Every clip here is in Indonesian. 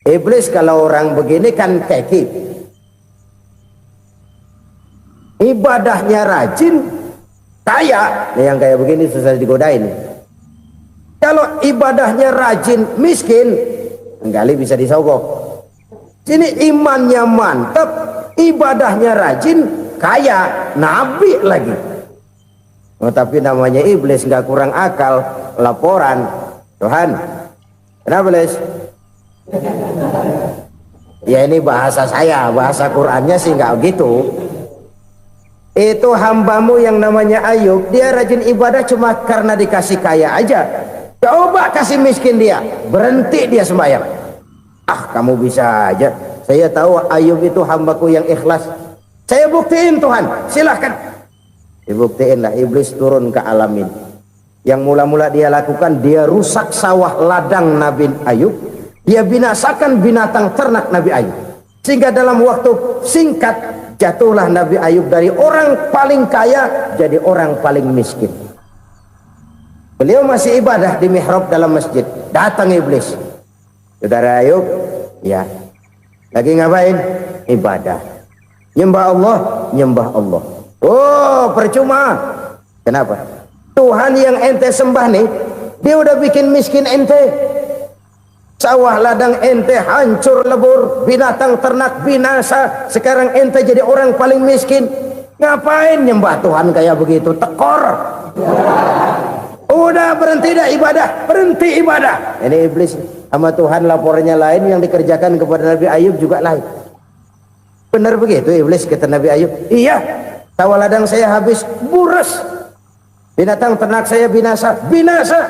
Iblis kalau orang begini kan keki, ibadahnya rajin, kaya. Nih yang kayak begini susah digodain. Kalau ibadahnya rajin, miskin, kali bisa disogok. Sini imannya mantap, ibadahnya rajin, kaya, nabi lagi. Oh, tapi namanya iblis nggak kurang akal. Laporan, Tuhan, kenapa Les? Ya ini bahasa saya, bahasa Qurannya sih nggak gitu. Itu hambamu yang namanya Ayub, dia rajin ibadah cuma karena dikasih kaya aja. Coba kasih miskin dia, berhenti dia sembahyang. Ah, kamu bisa aja. Saya tahu Ayub itu hambaku yang ikhlas. Saya buktiin Tuhan, silahkan. Dibuktiin lah, iblis turun ke alamin. Yang mula-mula dia lakukan, dia rusak sawah ladang Nabi Ayub. Dia binasakan binatang ternak Nabi Ayub. Sehingga dalam waktu singkat, jatuhlah Nabi Ayub dari orang paling kaya jadi orang paling miskin. Beliau masih ibadah di mihrab dalam masjid. Datang iblis. Saudara Ayub, ya, lagi ngapain? Ibadah. Nyembah Allah, nyembah Allah. Oh, percuma. Kenapa? Tuhan yang ente sembah nih, dia udah bikin miskin ente. Sawah ladang ente hancur lebur, binatang ternak binasa. Sekarang ente jadi orang paling miskin. Ngapain nyembah Tuhan kayak begitu? Tekor. Udah berhenti dah ibadah, berhenti ibadah. Ini iblis sama Tuhan laporannya lain, yang dikerjakan kepada Nabi Ayub juga lain. Benar begitu iblis kata Nabi Ayub? Iya, sawah ladang saya habis buras, binatang ternak saya binasa, binasa.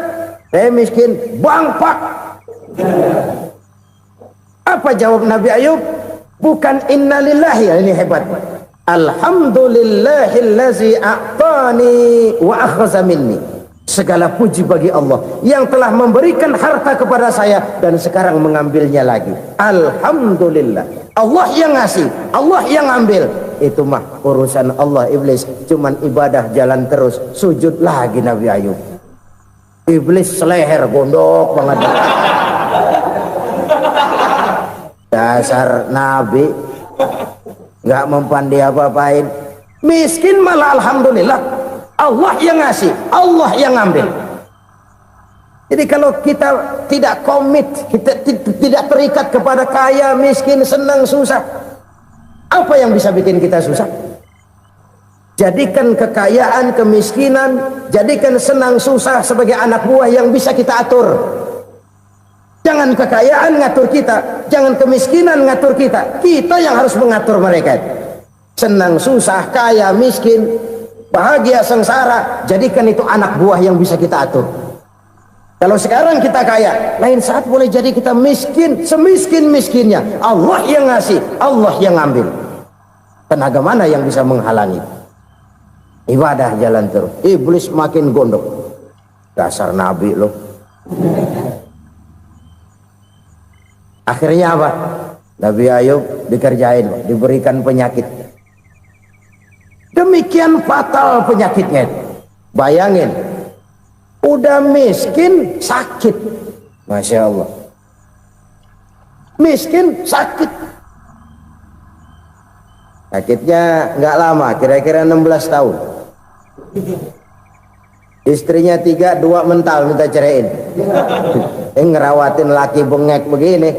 Saya miskin, bangpak. Apa jawab Nabi Ayub? Bukan innalillahi, ini hebat. Alhamdulillahillazi a'tani wa akhza minni. Segala puji bagi Allah yang telah memberikan harta kepada saya dan sekarang mengambilnya lagi. Alhamdulillah. Allah yang ngasih, Allah yang ambil. Itu mah urusan Allah. Iblis cuman ibadah jalan terus, sujud lagi Nabi Ayub. Iblis seleher gondok banget. Dasar Nabi nggak mempan dia apa-apain. Miskin malah alhamdulillah. Allah yang ngasih, Allah yang ngambil. Jadi kalau kita tidak komit, kita tidak terikat kepada kaya, miskin, senang, susah, apa yang bisa bikin kita susah? Jadikan kekayaan, kemiskinan, jadikan senang, susah sebagai anak buah yang bisa kita atur. Jangan kekayaan ngatur kita, jangan kemiskinan ngatur kita. Kita yang harus mengatur mereka. Senang, susah, kaya, miskin, bahagia, sengsara, jadikan itu anak buah yang bisa kita atur. Kalau sekarang kita kaya, lain saat boleh jadi kita miskin, semiskin-miskinnya. Allah yang ngasih, Allah yang ngambil. Tenaga mana yang bisa menghalangi? Ibadah jalan terus. Iblis makin gondok. Dasar Nabi loh. Akhirnya apa? Nabi Ayub dikerjain, diberikan penyakit. Demikian fatal penyakitnya. Bayangin, udah miskin sakit. Masya Allah. Miskin sakit. Sakitnya nggak lama, kira-kira 16 tahun. Istrinya 3, 2 mental minta ceraiin. Ngerawatin laki bengek begini.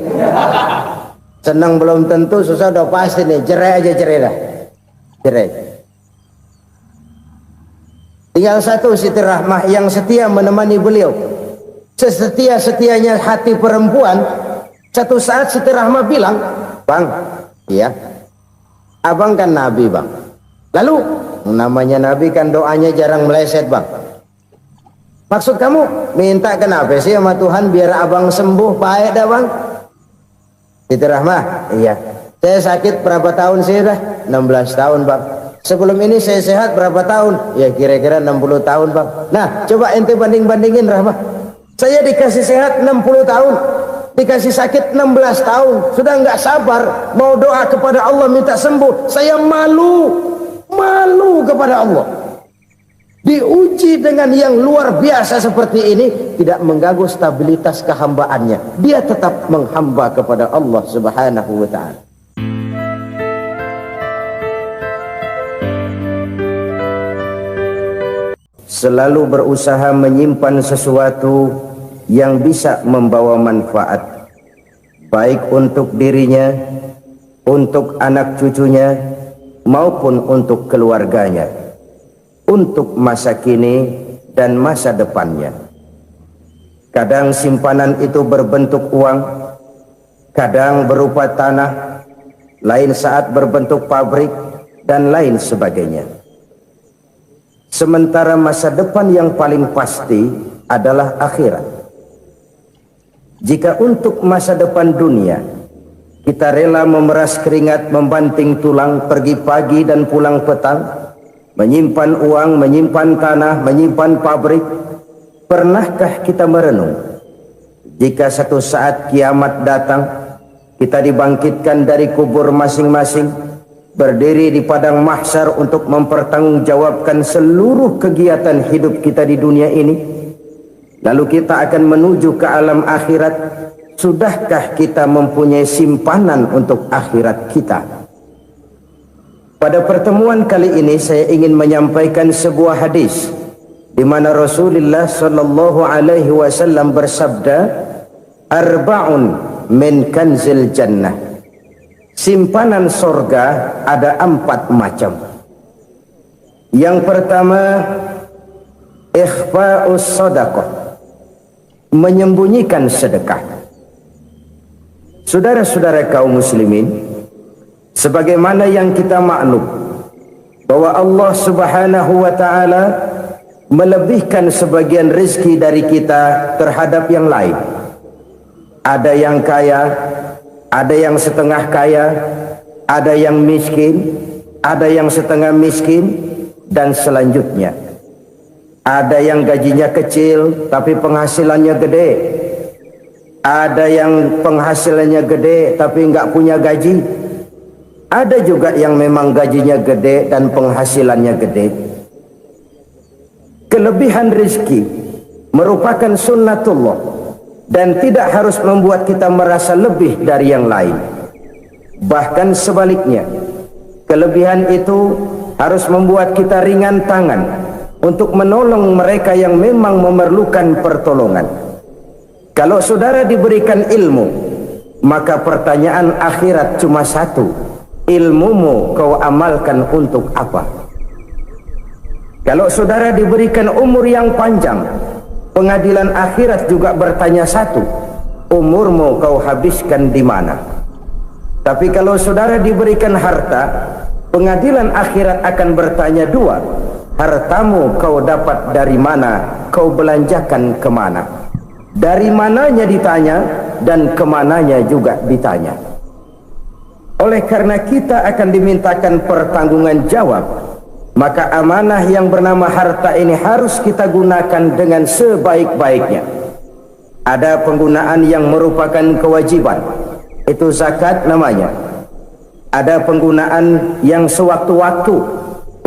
Senang belum tentu, susah udah pasti nih. Cerai aja, cerai dah. Cerai. Tinggal satu Siti Rahmah yang setia menemani beliau. Sesetia-setianya hati perempuan. Satu saat Siti Rahmah bilang, "Bang, iya, abang kan Nabi bang. Lalu namanya Nabi kan doanya jarang meleset bang. Maksud kamu minta kenapa sih sama Tuhan biar abang sembuh baik dah bang?" Siti Rahmah, iya. Saya sakit berapa tahun sih dah? 16 tahun bang. Sebelum ini saya sehat berapa tahun? Ya kira-kira 60 tahun bang. Nah coba ente banding-bandingin Rahmah. Saya dikasih sehat 60 tahun, dikasih sakit 16 tahun. Sudah nggak sabar mau doa kepada Allah minta sembuh. Saya malu kepada Allah. Diuji diuji dengan yang luar biasa seperti ini, tidak mengganggu stabilitas kehambaannya. Dia tetap menghamba kepada Allah Subhanahu wa ta'ala. Selalu berusaha menyimpan sesuatu yang bisa membawa manfaat, baik untuk dirinya, untuk anak cucunya, maupun untuk keluarganya, untuk masa kini dan masa depannya. Kadang simpanan itu berbentuk uang, kadang berupa tanah, lain saat berbentuk pabrik, dan lain sebagainya. Sementara masa depan yang paling pasti adalah akhirat. Jika untuk masa depan dunia kita rela memeras keringat, membanting tulang, pergi pagi dan pulang petang, menyimpan uang, menyimpan tanah, menyimpan pabrik, pernahkah kita merenung jika satu saat kiamat datang, kita dibangkitkan dari kubur masing-masing, berdiri di padang mahsyar untuk mempertanggungjawabkan seluruh kegiatan hidup kita di dunia ini, lalu kita akan menuju ke alam akhirat. Sudahkah kita mempunyai simpanan untuk akhirat kita? Pada pertemuan kali ini saya ingin menyampaikan sebuah hadis di mana Rasulullah sallallahu alaihi wasallam bersabda, arba'un min kanzil jannah. Simpanan sorga ada 4 macam. Yang pertama, ikhfa'us sadaqah, menyembunyikan sedekah. Saudara-saudara kaum muslimin, sebagaimana yang kita maklum bahwa Allah Subhanahu wa ta'ala melebihkan sebagian rezeki dari kita terhadap yang lain. Ada yang kaya, ada yang setengah kaya, ada yang miskin, ada yang setengah miskin, dan selanjutnya. Ada yang gajinya kecil tapi penghasilannya gede. Ada yang penghasilannya gede tapi nggak punya gaji. Ada juga yang memang gajinya gede dan penghasilannya gede. Kelebihan rezeki merupakan sunnatullah dan tidak harus membuat kita merasa lebih dari yang lain. Bahkan sebaliknya, kelebihan itu harus membuat kita ringan tangan untuk menolong mereka yang memang memerlukan pertolongan. Kalau saudara diberikan ilmu, maka pertanyaan akhirat cuma satu: ilmumu kau amalkan untuk apa? Kalau saudara diberikan umur yang panjang, pengadilan akhirat juga bertanya satu: umurmu kau habiskan di mana? Tapi kalau saudara diberikan harta, pengadilan akhirat akan bertanya 2: hartamu kau dapat dari mana? Kau belanjakan kemana? Dari mananya ditanya dan kemananya juga ditanya. Oleh karena kita akan dimintakan pertanggungan jawab, maka amanah yang bernama harta ini harus kita gunakan dengan sebaik-baiknya. Ada penggunaan yang merupakan kewajiban, itu zakat namanya. Ada penggunaan yang sewaktu-waktu,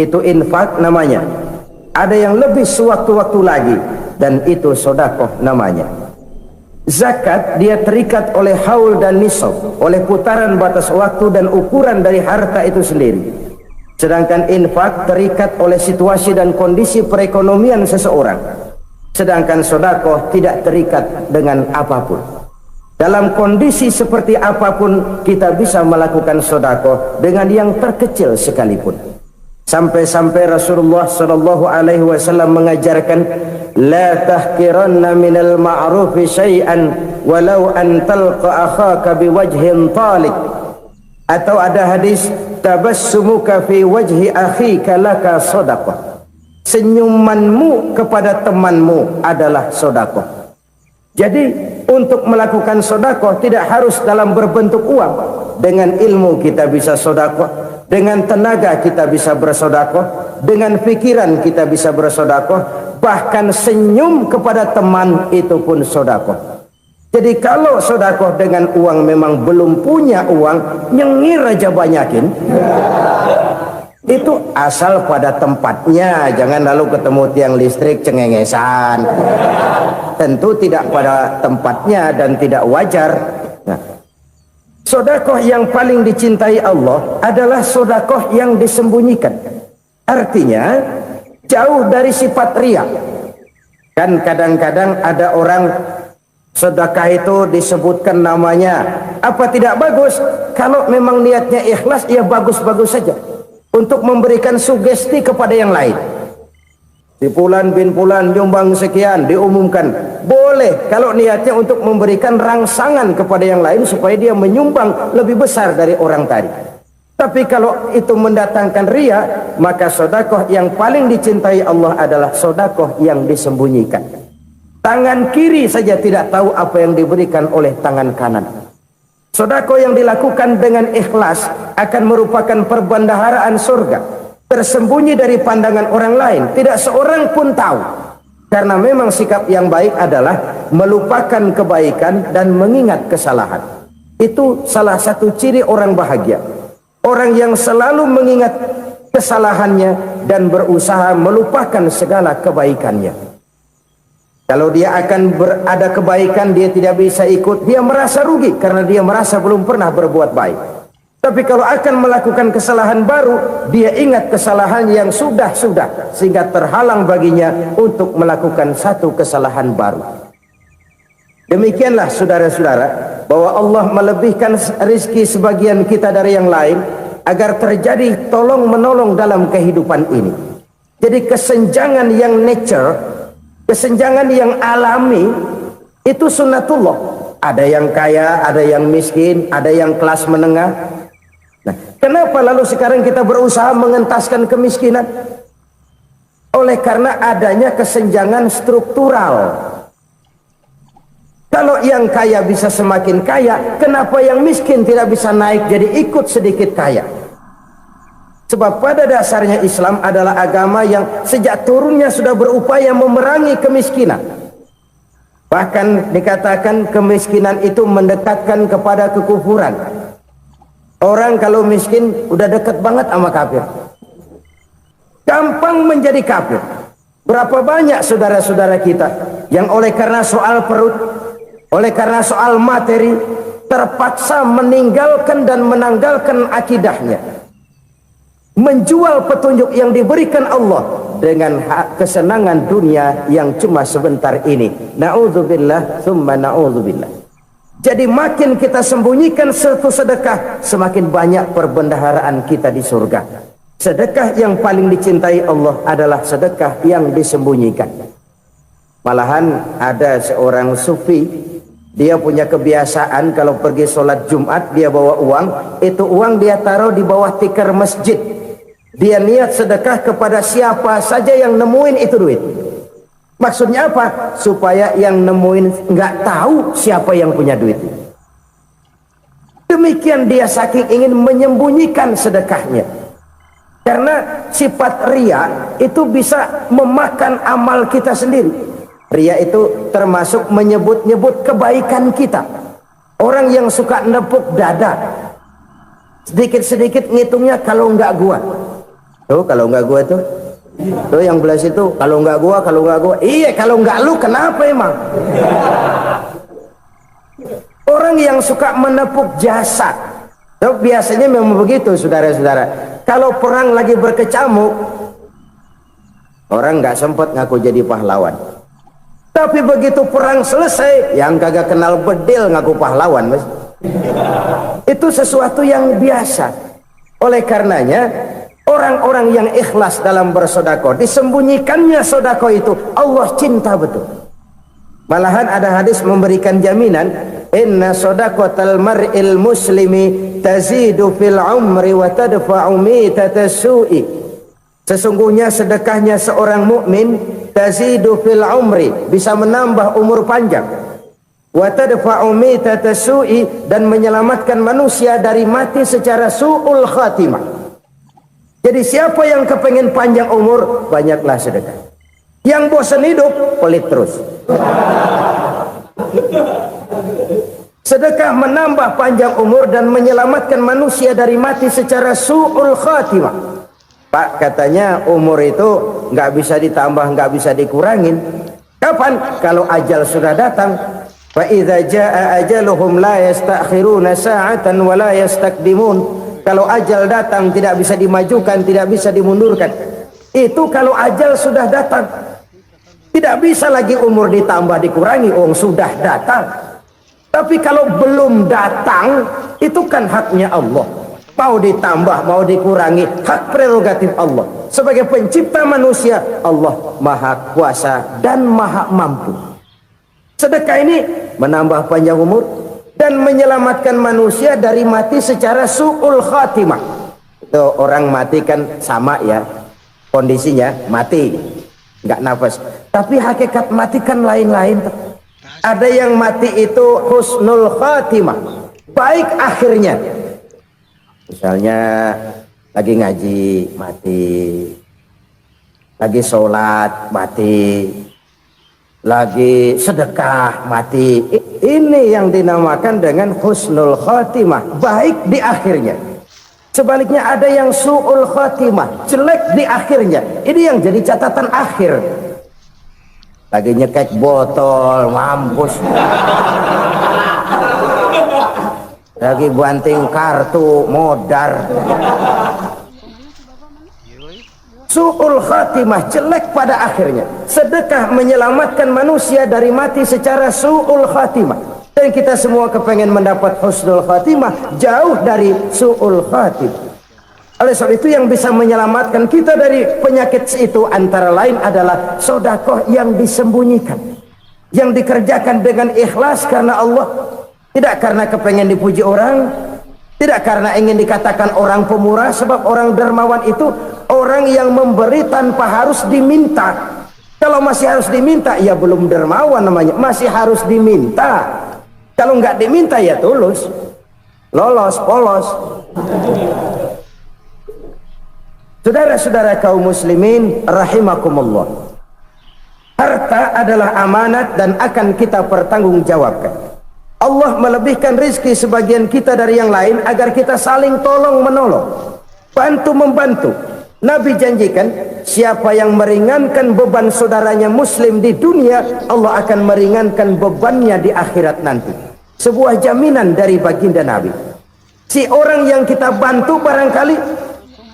itu infak namanya. Ada yang lebih sewaktu-waktu lagi, dan itu sedekah namanya. Zakat dia terikat oleh haul dan nisab, oleh putaran batas waktu dan ukuran dari harta itu sendiri. Sedangkan infak terikat oleh situasi dan kondisi perekonomian seseorang. Sedangkan sedekah tidak terikat dengan apapun. Dalam kondisi seperti apapun kita bisa melakukan sedekah dengan yang terkecil sekalipun. Sampai-sampai Rasulullah sallallahu alaihi wasallam mengajarkan, la tahqiranna minal ma'rufi syai'an walau an talqa akhaka biwajhin talik. Atau ada hadis, tabassumuka fi wajhi akhika laka sadaqah. Senyumanmu kepada temanmu adalah sedekah. Jadi untuk melakukan sedekah tidak harus dalam berbentuk uang. Dengan ilmu kita bisa sedekah, dengan tenaga kita bisa bersedekah, dengan pikiran kita bisa bersedekah, bahkan senyum kepada teman itu pun sedekah. Jadi kalau sedekah dengan uang memang belum punya uang, nyengir aja banyakin. Itu asal pada tempatnya, jangan lalu ketemu tiang listrik cengengesan. Tentu tidak pada tempatnya dan tidak wajar. Nah, sedekah yang paling dicintai Allah adalah sedekah yang disembunyikan. Artinya jauh dari sifat riya. Kan kadang-kadang ada orang sedekah itu disebutkan namanya. Apa tidak bagus? Kalau memang niatnya ikhlas, ya bagus-bagus saja. Untuk memberikan sugesti kepada yang lain. Si Fulan bin Fulan nyumbang sekian, diumumkan. Boleh kalau niatnya untuk memberikan rangsangan kepada yang lain supaya dia menyumbang lebih besar dari orang tadi. Tapi kalau itu mendatangkan riya, maka sedekah yang paling dicintai Allah adalah sedekah yang disembunyikan. Tangan kiri saja tidak tahu apa yang diberikan oleh tangan kanan. Sedekah yang dilakukan dengan ikhlas akan merupakan perbendaharaan surga, tersembunyi dari pandangan orang lain, tidak seorang pun tahu. Karena memang sikap yang baik adalah melupakan kebaikan dan mengingat kesalahan. Itu salah satu ciri orang bahagia. Orang yang selalu mengingat kesalahannya dan berusaha melupakan segala kebaikannya. Kalau dia akan berada kebaikan, dia tidak bisa ikut, dia merasa rugi karena dia merasa belum pernah berbuat baik. Tapi kalau akan melakukan kesalahan baru, dia ingat kesalahan yang sudah-sudah, sehingga terhalang baginya untuk melakukan satu kesalahan baru. Demikianlah saudara-saudara, bahwa Allah melebihkan rizki sebagian kita dari yang lain, agar terjadi tolong-menolong dalam kehidupan ini. Jadi kesenjangan yang nature, kesenjangan yang alami, itu sunnatullah. Ada yang kaya, ada yang miskin, ada yang kelas menengah. Nah, kenapa lalu sekarang kita berusaha mengentaskan kemiskinan? Oleh karena adanya kesenjangan struktural. Kalau yang kaya bisa semakin kaya, kenapa yang miskin tidak bisa naik jadi ikut sedikit kaya? Sebab pada dasarnya Islam adalah agama yang sejak turunnya sudah berupaya memerangi kemiskinan. Bahkan dikatakan kemiskinan itu mendekatkan kepada kekufuran. Orang kalau miskin udah dekat banget sama kafir. Gampang menjadi kafir. Berapa banyak saudara-saudara kita yang oleh karena soal perut, oleh karena soal materi, terpaksa meninggalkan dan menanggalkan akidahnya, menjual petunjuk yang diberikan Allah dengan kesenangan dunia yang cuma sebentar ini. Na'udzubillah thumma na'udzubillah. Jadi makin kita sembunyikan satu sedekah, semakin banyak perbendaharaan kita di surga. Sedekah yang paling dicintai Allah adalah sedekah yang disembunyikan. Malahan ada seorang sufi, dia punya kebiasaan kalau pergi sholat Jumat dia bawa uang, itu uang dia taruh di bawah tikar masjid. Dia niat sedekah kepada siapa saja yang nemuin itu duit. Maksudnya apa? Supaya yang nemuin nggak tahu siapa yang punya duit. Demikian dia saking ingin menyembunyikan sedekahnya. Karena sifat riya itu bisa memakan amal kita sendiri. Riya itu termasuk menyebut-nyebut kebaikan kita. Orang yang suka nepuk dada, sedikit-sedikit ngitungnya kalau nggak gua. Tuh kalau nggak gua tuh yang belah situ, kalau nggak gua, kalau nggak gua. Iya, kalau nggak lu kenapa emang? Orang yang suka menepuk jasad, tuh biasanya memang begitu, saudara-saudara. Kalau perang lagi berkecamuk, orang nggak sempat ngaku jadi pahlawan. Tapi begitu perang selesai, yang kagak kenal bedil ngaku pahlawan, mas. Itu sesuatu yang biasa. Oleh karenanya, orang-orang yang ikhlas dalam bersedekah, disembunyikannya sedekah itu, Allah cinta betul. Malahan ada hadis memberikan jaminan, inna sedaqatal mar'il muslimi tazidu fil umri wa tadfa'u mitatas su'i. Sesungguhnya sedekahnya seorang mukmin tazidu fil umri, bisa menambah umur panjang, wa tadfa'u mitatas su'i, dan menyelamatkan manusia dari mati secara su'ul khatimah. Jadi siapa yang kepengen panjang umur, banyaklah sedekah. Yang bosan hidup, pelit terus. Sedekah menambah panjang umur dan menyelamatkan manusia dari mati secara su'ul khatimah. Pak, katanya umur itu nggak bisa ditambah, nggak bisa dikurangin. Kapan? Kalau ajal sudah datang. Fa idza jaa ajaluhum la yastakhiruna sa'atan wa la yastakdimun. Kalau ajal datang tidak bisa dimajukan, tidak bisa dimundurkan. Itu kalau ajal sudah datang. Tidak bisa lagi umur ditambah dikurangi, sudah datang. Tapi kalau belum datang, itu kan haknya Allah. Mau ditambah, mau dikurangi, hak prerogatif Allah. Sebagai pencipta manusia, Allah maha kuasa dan maha mampu. Sedekah ini menambah panjang umur dan menyelamatkan manusia dari mati secara su'ul khatimah. Itu orang mati kan sama ya, kondisinya mati, nggak nafas. Tapi hakikat mati kan lain-lain. Ada yang mati itu husnul khatimah, baik akhirnya. Misalnya lagi ngaji mati, lagi sholat mati, lagi sedekah mati. Ini yang dinamakan dengan husnul khatimah, baik di akhirnya. Sebaliknya ada yang su'ul khatimah, jelek di akhirnya. Ini yang jadi catatan akhir. Lagi nyekek botol, mampus. Lagi banting kartu, modar. Su'ul khatimah, jelek pada akhirnya. Sedekah menyelamatkan manusia dari mati secara su'ul khatimah. Dan kita semua kepengen mendapat husnul khatimah, jauh dari su'ul khatimah. Oleh sebab itu yang bisa menyelamatkan kita dari penyakit itu antara lain adalah sedekah yang disembunyikan, yang dikerjakan dengan ikhlas karena Allah, tidak karena kepengen dipuji orang, tidak karena ingin dikatakan orang pemurah. Sebab orang dermawan itu orang yang memberi tanpa harus diminta. Kalau masih harus diminta, ya belum dermawan namanya, masih harus diminta. Kalau nggak diminta ya tulus, lolos, polos. Saudara-saudara kaum muslimin rahimakumullah, harta adalah amanat dan akan kita pertanggungjawabkan. Allah melebihkan rizki sebagian kita dari yang lain agar kita saling tolong menolong, bantu membantu. Nabi janjikan siapa yang meringankan beban saudaranya muslim di dunia, Allah akan meringankan bebannya di akhirat nanti. Sebuah jaminan dari baginda Nabi. Si orang yang kita bantu barangkali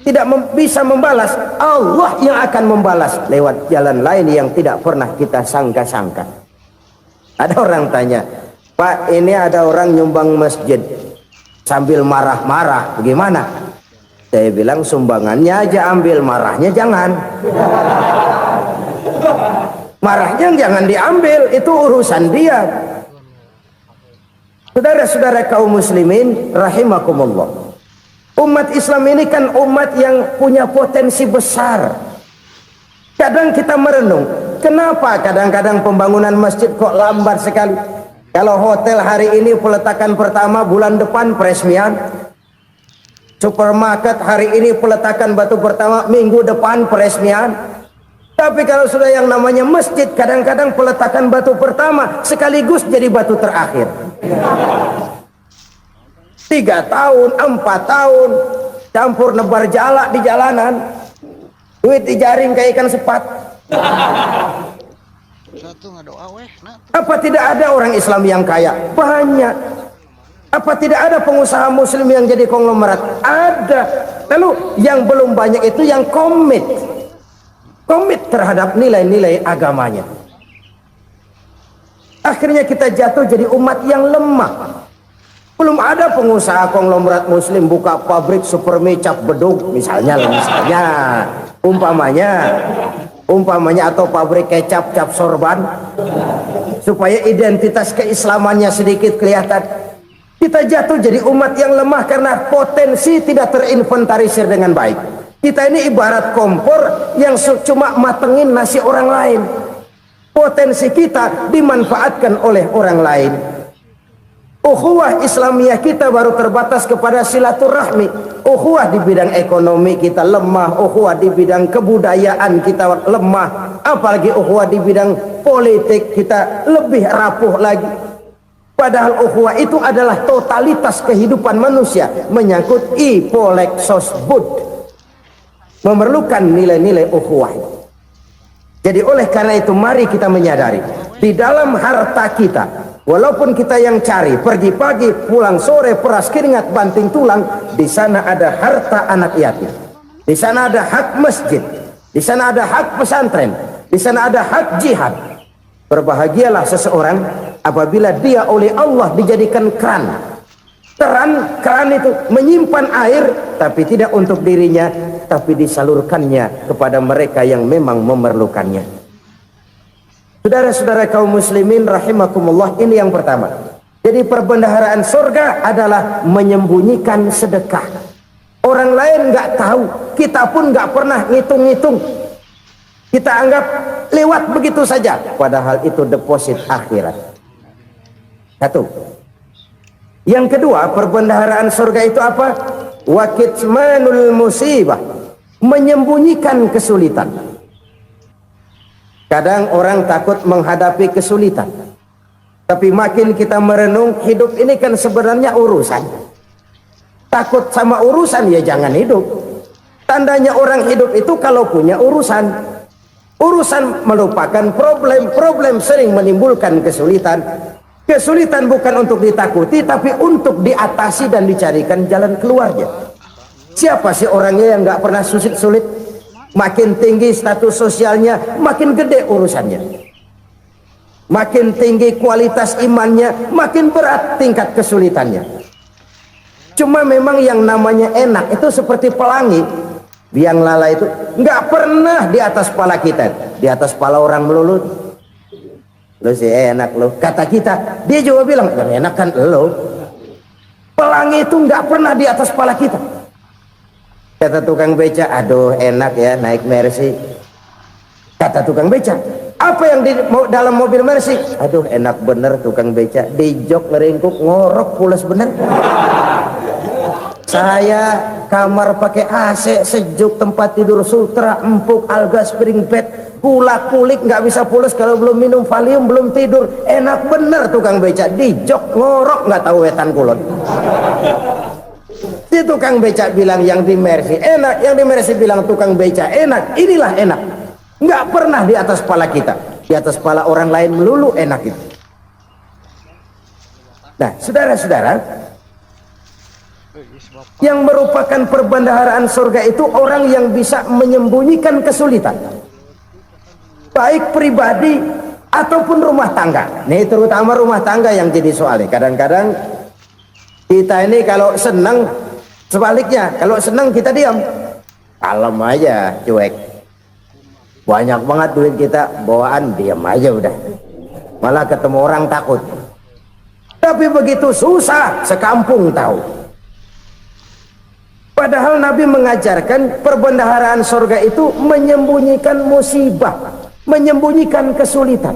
tidak bisa membalas, Allah yang akan membalas lewat jalan lain yang tidak pernah kita sangka-sangka. Ada orang tanya, Pak, ini ada orang nyumbang masjid sambil marah-marah, bagaimana? Saya bilang sumbangannya aja ambil, marahnya jangan. Marahnya jangan diambil, itu urusan dia. Saudara-saudara kaum muslimin rahimakumullah, umat Islam ini kan umat yang punya potensi besar. Kadang kita merenung, kenapa kadang-kadang pembangunan masjid kok lambat sekali? Kalau hotel hari ini peletakan pertama, bulan depan peresmian. Supermarket hari ini peletakan batu pertama, minggu depan peresmian. Tapi kalau sudah yang namanya masjid, kadang-kadang peletakan batu pertama sekaligus jadi batu terakhir. 3 tahun, 4 tahun, campur nebar jalak di jalanan, duit dijaring kayak ikan sepat. Apa tidak ada orang Islam yang kaya? Banyak. Apa tidak ada pengusaha muslim yang jadi konglomerat? Ada. Lalu yang belum banyak itu yang komit terhadap nilai-nilai agamanya. Akhirnya kita jatuh jadi umat yang lemah. Belum ada pengusaha konglomerat muslim buka pabrik supermi cap bedug misalnya umpamanya atau pabrik kecap cap sorban supaya identitas keislamannya sedikit kelihatan. Kita jatuh jadi umat yang lemah karena potensi tidak terinventarisir dengan baik. Kita ini ibarat kompor yang cuma matengin nasi orang lain. Potensi kita dimanfaatkan oleh orang lain. Ukhuwah Islamiyah kita baru terbatas kepada silaturahmi. Ukhuwah di bidang ekonomi kita lemah, ukhuwah di bidang kebudayaan kita lemah, apalagi ukhuwah di bidang politik kita lebih rapuh lagi. Padahal ukhuwah itu adalah totalitas kehidupan manusia, menyangkut ipolek sosbud. memerlukan nilai-nilai ukhuwah. Jadi oleh karena itu mari kita menyadari di dalam harta kita, walaupun kita yang cari pergi pagi pulang sore peras keringat banting tulang, di sana ada harta anak yatim, di sana ada hak masjid, di sana ada hak pesantren, di sana ada hak jihad. Berbahagialah seseorang apabila dia oleh Allah dijadikan keran itu menyimpan air, tapi tidak untuk dirinya, tapi disalurkannya kepada mereka yang memang memerlukannya. Saudara-saudara kaum muslimin rahimakumullah, ini yang pertama. Jadi perbendaharaan surga adalah menyembunyikan sedekah. Orang lain nggak tahu, kita pun nggak pernah ngitung-ngitung. Kita anggap lewat begitu saja, padahal itu deposit akhirat. Satu. Yang kedua, perbendaharaan surga itu apa? Wa kitmanul musibah, menyembunyikan kesulitan. Kadang orang takut menghadapi kesulitan, tapi makin kita merenung, hidup ini kan sebenarnya urusan. Takut sama urusan ya jangan hidup. Tandanya orang hidup itu kalau punya urusan. Urusan melupakan problem, problem sering menimbulkan kesulitan. Kesulitan bukan untuk ditakuti, tapi untuk diatasi dan dicarikan jalan keluarnya. Siapa sih orangnya yang nggak pernah sulit-sulit? Makin tinggi status sosialnya, makin gede urusannya. Makin tinggi kualitas imannya, makin berat tingkat kesulitannya. Cuma memang yang namanya enak itu seperti pelangi. Biang lala itu nggak pernah di atas kepala kita, di atas kepala orang melulu. Lo sih enak lo, kata kita. Dia juga bilang yang enak kan lo. Pelangi itu nggak pernah di atas kepala kita. Kata tukang beca, aduh enak ya naik Mercy. Kata tukang beca, apa yang di dalam mobil Mercy? Aduh enak bener tukang beca, di jok ngeringkuk ngorok pulas bener. Saya kamar pakai AC sejuk, tempat tidur sutra empuk, alga spring bed, kulak kulik nggak bisa pulas kalau belum minum Valium, belum tidur. Enak bener tukang beca, di jok ngorok nggak tahu wetan kulon. Si tukang beca bilang yang di Mercy enak, yang di Mercy bilang tukang beca enak. Inilah enak, nggak pernah di atas kepala kita, di atas kepala orang lain melulu enak itu. Nah saudara-saudara, yang merupakan perbendaharaan surga itu orang yang bisa menyembunyikan kesulitan, baik pribadi ataupun rumah tangga. Nih terutama rumah tangga yang jadi soalnya. Kadang-kadang kita ini kalau senang, sebaliknya kalau senang kita diam, kalem aja, cuek. Banyak banget duit kita bawaan, diam aja udah, malah ketemu orang takut. Tapi begitu susah sekampung tahu. Padahal Nabi mengajarkan perbendaharaan surga itu menyembunyikan musibah, menyembunyikan kesulitan.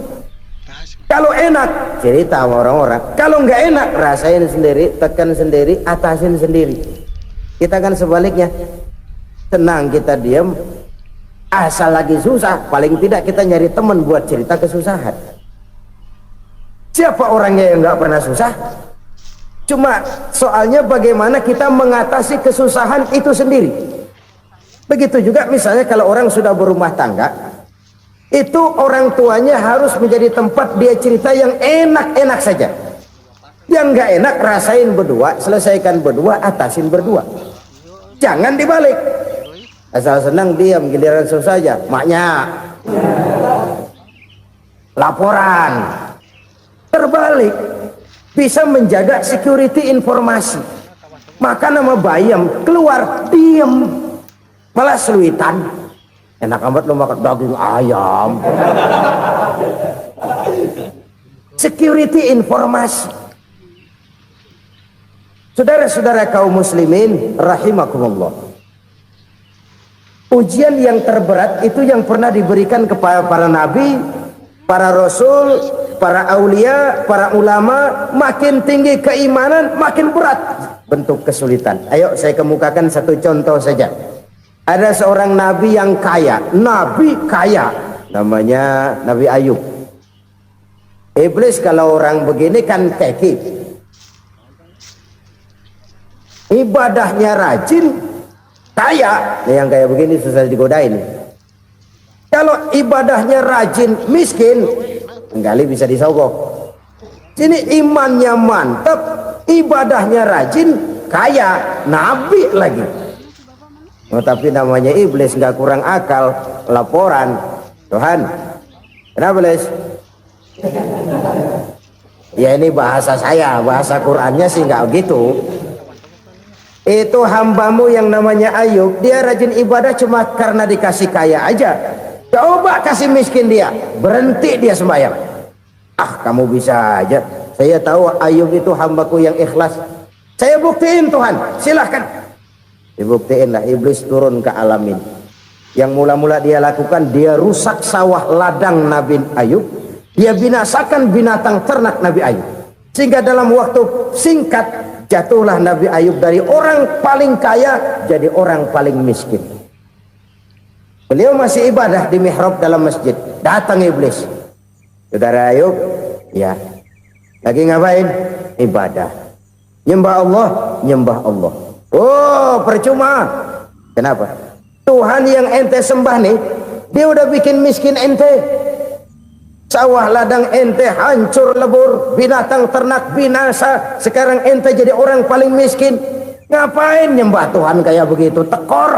Kalau enak cerita sama orang-orang, kalau nggak enak rasain sendiri, tekan sendiri, atasin sendiri. Kita kan sebaliknya, tenang kita diam, asal lagi susah, paling tidak kita nyari teman buat cerita kesusahan. Siapa orangnya yang nggak pernah susah? Cuma soalnya bagaimana kita mengatasi kesusahan itu sendiri. Begitu juga misalnya kalau orang sudah berumah tangga, itu orang tuanya harus menjadi tempat dia cerita yang enak-enak saja. Yang nggak enak rasain berdua, selesaikan berdua, atasin berdua. Jangan dibalik. Asal senang diam, giliran susah aja. Maknya laporan. Terbalik. Bisa menjaga security informasi. Maka nama bayam keluar diem, malah seluitan. Enak amat lo makan daging ayam. Security informasi. Saudara-saudara kaum muslimin rahimakumullah, ujian yang terberat itu yang pernah diberikan kepada para nabi, para rasul, para aulia, para ulama. Makin tinggi keimanan, makin berat bentuk kesulitan. Ayo saya kemukakan satu contoh saja. Ada seorang nabi yang kaya, nabi kaya, namanya Nabi Ayub. Iblis kalau orang begini kan keki, ibadahnya rajin, kaya, yang kayak begini susah digodain. Kalau ibadahnya rajin, miskin, kali bisa disogok. Sini imannya mantap, ibadahnya rajin, kaya, nabi lagi. Oh, tapi namanya iblis, nggak kurang akal. Laporan, Tuhan, kenapa Les? Ya ini bahasa saya, bahasa Qurannya sih nggak gitu. Itu hambamu yang namanya Ayub, dia rajin ibadah cuma karena dikasih kaya aja. Coba kasih miskin dia, berhenti dia sembahyang. Ah, kamu bisa aja. Saya tahu Ayub itu hambaku yang ikhlas. Saya buktiin Tuhan, silahkan. Dibuktiin lah, iblis turun ke alamin. Yang mula-mula dia lakukan, dia rusak sawah ladang Nabi Ayub. Dia binasakan binatang ternak Nabi Ayub. Sehingga dalam waktu singkat, jatuhlah Nabi Ayub dari orang paling kaya, jadi orang paling miskin. Beliau masih ibadah di mihrab dalam masjid. Datang iblis. Saudara Ayub, ya. Lagi ngapain? Ibadah. Nyembah Allah, nyembah Allah. Oh, percuma. Kenapa? Tuhan yang ente sembah nih, dia udah bikin miskin ente. Sawah ladang ente hancur lebur, binatang ternak binasa. Sekarang ente jadi orang paling miskin. Ngapain nyembah Tuhan kayak begitu? Tekor.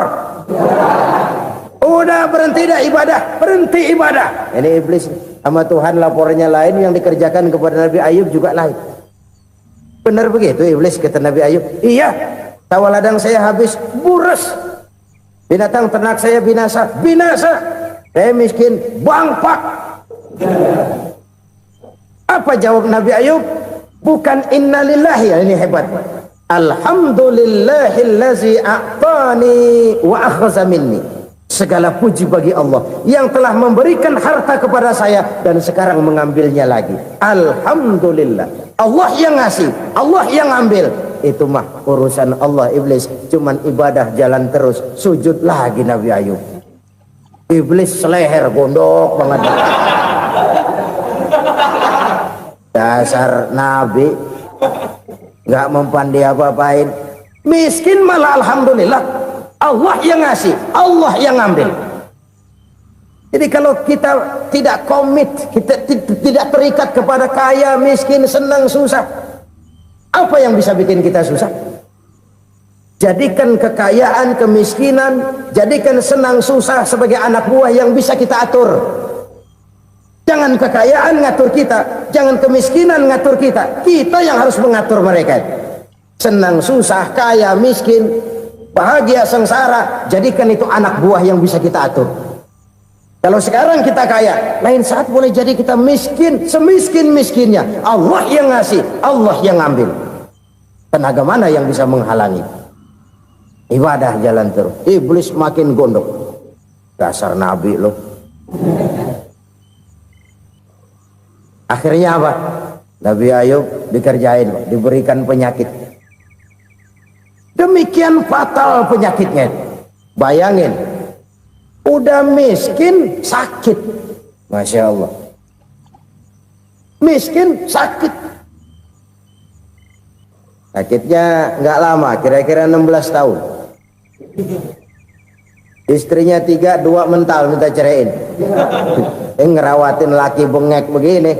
Udah berhenti dah ibadah, berhenti ibadah. Ini iblis sama Tuhan laporannya lain, yang dikerjakan kepada Nabi Ayub juga lain. Benar begitu iblis, kata Nabi Ayub. Iya, sawah ladang saya habis, buras. Binatang ternak saya binasa, binasa. Saya miskin, bangpak. Apa jawab Nabi Ayub? Bukan innalillahi, ini hebat. Alhamdulillahillazi a'tani wa akhza minni. Segala puji bagi Allah yang telah memberikan harta kepada saya dan sekarang mengambilnya lagi. Alhamdulillah. Allah yang ngasih, Allah yang ambil. Itu mah urusan Allah. Iblis cuman ibadah jalan terus, sujud lagi Nabi Ayub. Iblis seleher gondok banget. Dasar Nabi nggak mempan dia apa-apain. Miskin malah alhamdulillah. Allah yang ngasih, Allah yang ambil. Jadi kalau kita tidak komit, kita tidak terikat kepada kaya, miskin, senang, susah, apa yang bisa bikin kita susah? Jadikan kekayaan, kemiskinan, jadikan senang, susah sebagai anak buah yang bisa kita atur. Jangan kekayaan ngatur kita, jangan kemiskinan ngatur kita. Kita yang harus mengatur mereka. Senang, susah, kaya, miskin, bahagia, sengsara, jadikan itu anak buah yang bisa kita atur. Kalau sekarang kita kaya, lain saat boleh jadi kita miskin, semiskin-miskinnya. Allah yang ngasih, Allah yang ambil. Tenaga mana yang bisa menghalangi? Ibadah jalan terus. Iblis makin gondok. Dasar Nabi loh. Akhirnya apa? Nabi Ayub dikerjain, diberikan penyakit. Demikian fatal penyakitnya. Bayangin, udah miskin sakit. Masya Allah. Miskin sakit. Sakitnya nggak lama, kira-kira 16 tahun. Istrinya 3, 2 mental minta ceraiin. Ngerawatin laki bengek begini.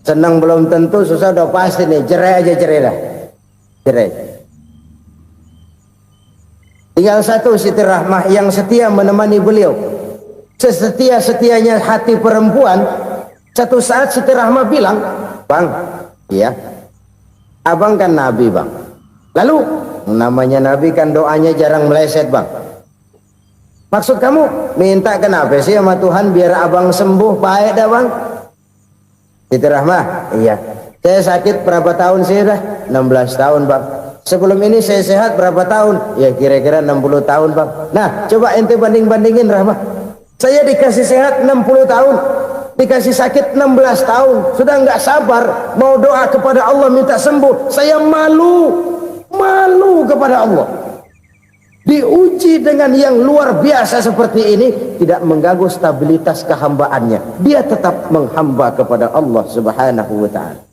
Senang belum tentu, susah udah pasti nih. Cerai aja, cerai dah. Cerai. Tinggal satu Siti Rahmah yang setia menemani beliau. Sesetia-setianya hati perempuan. Satu saat Siti Rahmah bilang, "Bang, iya, abang kan Nabi bang. Lalu namanya Nabi kan doanya jarang meleset bang. Maksud kamu minta kenapa sih sama Tuhan biar abang sembuh baik dah bang?" Siti Rahmah, iya. Saya sakit berapa tahun sih dah? 16 tahun bang. Sebelum ini saya sehat berapa tahun? Ya kira-kira 60 tahun bang. Nah coba ente banding-bandingin Rahmah. Saya dikasih sehat 60 tahun, dikasih sakit 16 tahun. Sudah nggak sabar mau doa kepada Allah minta sembuh. Saya malu kepada Allah. Diuji dengan yang luar biasa seperti ini, tidak mengganggu stabilitas kehambaannya. Dia tetap menghamba kepada Allah Subhanahu wa ta'ala.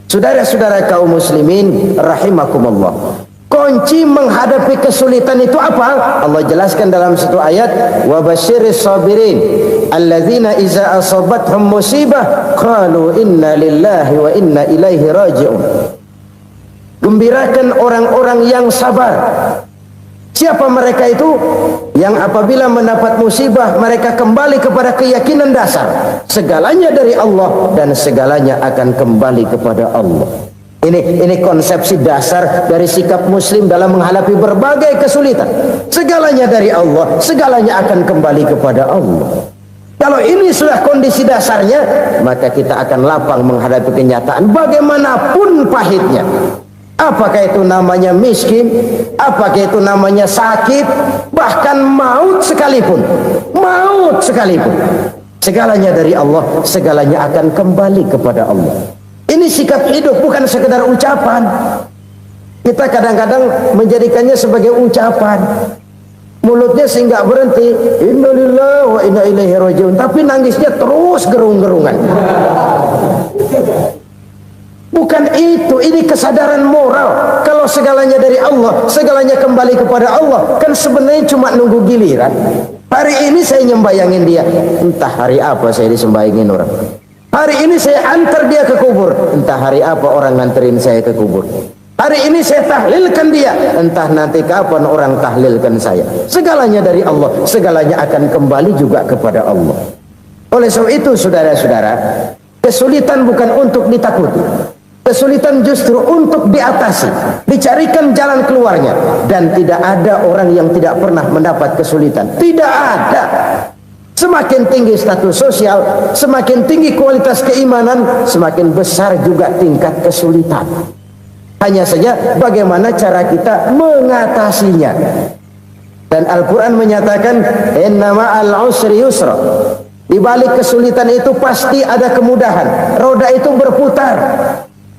Saudara-saudara kaum muslimin rahimakumullah. Kunci menghadapi kesulitan itu apa? Allah jelaskan dalam satu ayat, wa basyiris sabirin alladzina iza asabathum musibah qalu inna lillahi wa inna ilaihi raji'un. Gembirakan orang-orang yang sabar. Siapa mereka itu? Yang apabila mendapat musibah mereka kembali kepada keyakinan dasar, segalanya dari Allah dan segalanya akan kembali kepada Allah. Ini konsepsi dasar dari sikap muslim dalam menghadapi berbagai kesulitan. Segalanya dari Allah, segalanya akan kembali kepada Allah. Kalau ini sudah kondisi dasarnya, maka kita akan lapang menghadapi kenyataan bagaimanapun pahitnya. Apakah itu namanya miskin, apakah itu namanya sakit, bahkan maut sekalipun. Maut sekalipun. Segalanya dari Allah, segalanya akan kembali kepada Allah. Ini sikap hidup, bukan sekedar ucapan. Kita kadang-kadang menjadikannya sebagai ucapan. Mulutnya sehingga berhenti, innalillahi wa inna ilaihi raji'un, tapi nangisnya terus gerung-gerungan. Bukan itu, ini kesadaran moral. Kalau segalanya dari Allah, segalanya kembali kepada Allah, kan sebenarnya cuma nunggu giliran. Hari ini saya nyembayangin dia, entah hari apa saya disembayangin orang. Hari ini saya antar dia ke kubur, entah hari apa orang nganterin saya ke kubur. Hari ini saya tahlilkan dia, entah nanti kapan orang tahlilkan saya. Segalanya dari Allah, segalanya akan kembali juga kepada Allah. Oleh sebab itu saudara-saudara, kesulitan bukan untuk ditakuti. Kesulitan justru untuk diatasi, dicarikan jalan keluarnya. Dan tidak ada orang yang tidak pernah mendapat kesulitan. Tidak ada. Semakin tinggi status sosial, semakin tinggi kualitas keimanan, semakin besar juga tingkat kesulitan. Hanya saja bagaimana cara kita mengatasinya. Dan Al-Quran menyatakan, inna ma'al usri yusra. Di balik kesulitan itu pasti ada kemudahan. Roda itu berputar.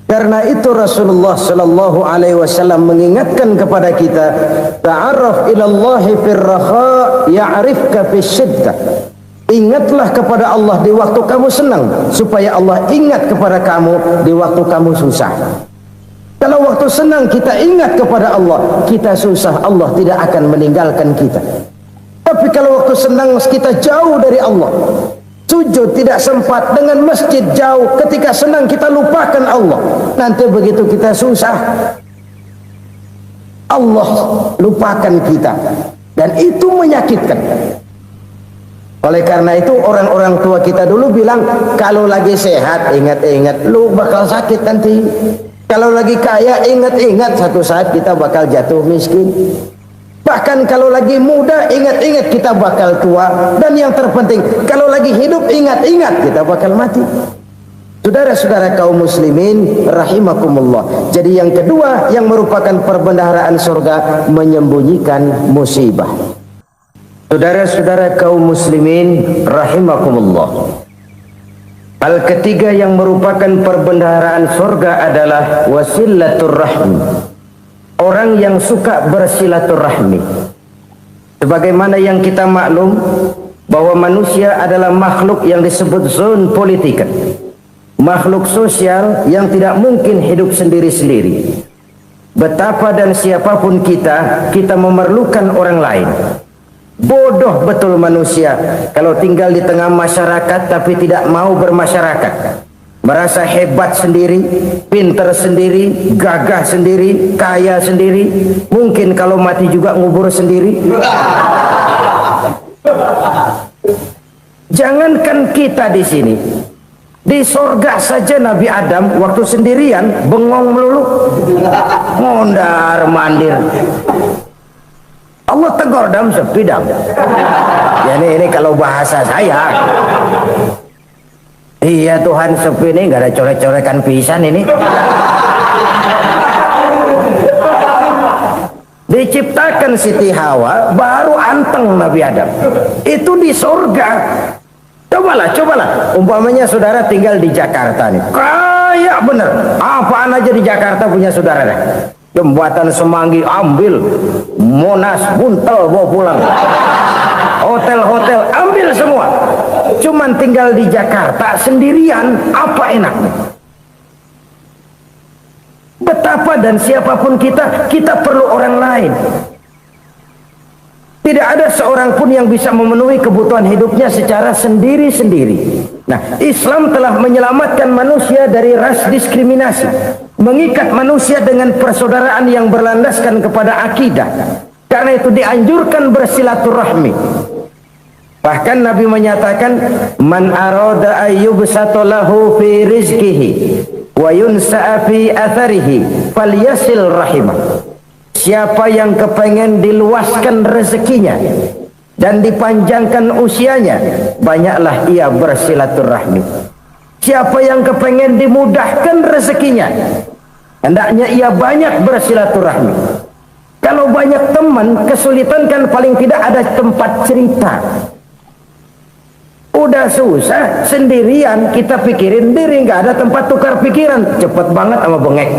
Karena itu Rasulullah sallallahu alaihi wasallam mengingatkan kepada kita, ta'arraf ila Allah fir raha ya'rifka fis syiddah. Ingatlah kepada Allah di waktu kamu senang, supaya Allah ingat kepada kamu di waktu kamu susah. Kalau waktu senang kita ingat kepada Allah, kita susah, Allah tidak akan meninggalkan kita. Tapi kalau waktu senang kita jauh dari Allah, sujud tidak sempat, dengan masjid jauh, ketika senang kita lupakan Allah. Nanti begitu kita susah, Allah lupakan kita, dan itu menyakitkan. Oleh karena itu orang-orang tua kita dulu bilang, kalau lagi sehat ingat-ingat lu bakal sakit nanti. Kalau lagi kaya ingat-ingat satu saat kita bakal jatuh miskin. Bahkan kalau lagi muda ingat-ingat kita bakal tua. Dan yang terpenting, kalau lagi hidup ingat-ingat kita bakal mati. Saudara-saudara kaum muslimin rahimakumullah. Jadi yang kedua yang merupakan perbendaharaan surga, menyembunyikan musibah. Saudara-saudara kaum muslimin rahimakumullah. Hal ketiga yang merupakan perbendaharaan surga adalah wasilatur rahmi. Orang yang suka bersilaturahmi. Sebagaimana yang kita maklum bahwa manusia adalah makhluk yang disebut zon politika. Makhluk sosial yang tidak mungkin hidup sendiri-sendiri. Betapa dan siapapun kita memerlukan orang lain. Bodoh betul manusia kalau tinggal di tengah masyarakat tapi tidak mau bermasyarakat. Merasa hebat sendiri, pintar sendiri, gagah sendiri, kaya sendiri. Mungkin kalau mati juga ngubur sendiri. Jangankan kita di sini, di sorga saja Nabi Adam waktu sendirian bengong melulu, mondar mandir. Allah tegur dam sepi dam. Ya ini kalau bahasa saya. Iya Tuhan sepi nih, nggak ada coret-corekan pisan ini. Diciptakan Siti Hawa baru anteng Nabi Adam. Itu di surga. Cobalah. Umpamanya saudara tinggal di Jakarta nih. Kaya bener. Apaan aja di Jakarta punya saudara deh. Jembatan Semanggi ambil, Monas buntel bawa pulang, hotel-hotel ambil semua. Cuman tinggal di Jakarta sendirian, apa enaknya? Betapa dan siapapun kita perlu orang lain. Tidak ada seorang pun yang bisa memenuhi kebutuhan hidupnya secara sendiri-sendiri. Nah, Islam telah menyelamatkan manusia dari ras diskriminasi, mengikat manusia dengan persaudaraan yang berlandaskan kepada akidah. Karena itu dianjurkan bersilaturahmi. Bahkan Nabi menyatakan, man arada ayyubsata lahu fi rizqihi wa yunsa'a fi atharihi falyasil rahimah. Siapa yang kepengen diluaskan rezekinya dan dipanjangkan usianya, banyaklah ia bersilaturahmi. Siapa yang kepengen dimudahkan rezekinya, hendaknya ia banyak bersilaturahmi. Kalau banyak teman, kesulitan kan paling tidak ada tempat cerita. Udah susah sendirian, kita pikirin diri, nggak ada tempat tukar pikiran. Cepet banget sama bengek.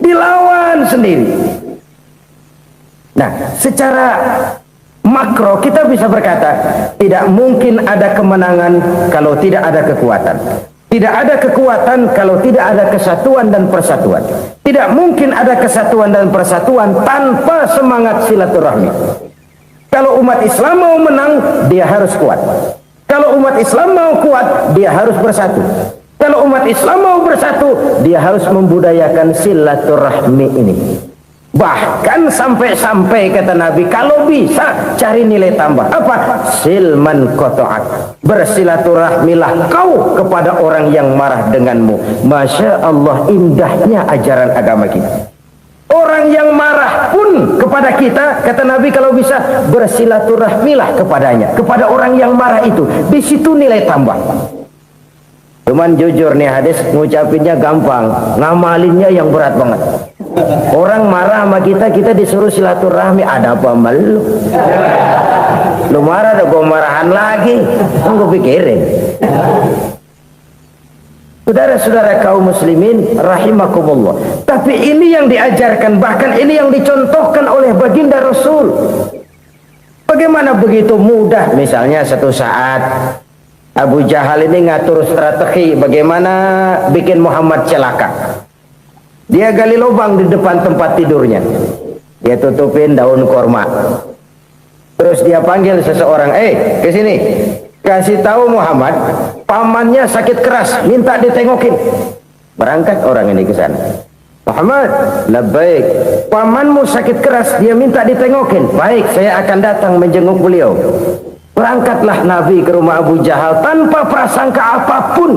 Dilawan sendiri. Nah, secara makro kita bisa berkata, tidak mungkin ada kemenangan kalau tidak ada kekuatan. Tidak ada kekuatan kalau tidak ada kesatuan dan persatuan. Tidak mungkin ada kesatuan dan persatuan tanpa semangat silaturahmi. Kalau umat Islam mau menang, dia harus kuat. Kalau umat Islam mau kuat, dia harus bersatu. Kalau umat Islam mau bersatu, dia harus membudayakan silaturahmi ini. Bahkan sampai-sampai kata Nabi, kalau bisa cari nilai tambah. Apa? Silman qata'ak. Bersilaturahmilah kau kepada orang yang marah denganmu. Masya Allah, indahnya ajaran agama kita. Orang yang marah pun kepada kita, kata Nabi, kalau bisa bersilaturahmilah kepadanya, kepada orang yang marah itu. Di situ nilai tambah. Cuman jujur nih, hadis ngucapinnya gampang, ngamalinnya yang berat banget. Orang marah sama kita disuruh silaturahmi, ada apa sama lu? Lu marah, ada gua marahan lagi, gua pikirin. Saudara-saudara kaum muslimin rahimakumullah. Tapi ini yang diajarkan, bahkan ini yang dicontohkan oleh baginda Rasul. Bagaimana begitu mudah, misalnya satu saat Abu Jahal ini ngatur strategi bagaimana bikin Muhammad celaka. Dia gali lubang di depan tempat tidurnya. Dia tutupin daun korma. Terus dia panggil seseorang, ke sini. Kasih tahu Muhammad, pamannya sakit keras, minta ditengokin. Berangkat orang ini ke sana. Muhammad, labbaik. Pamanmu sakit keras, dia minta ditengokin. Baik, saya akan datang menjenguk beliau. Berangkatlah Nabi ke rumah Abu Jahal tanpa prasangka apapun.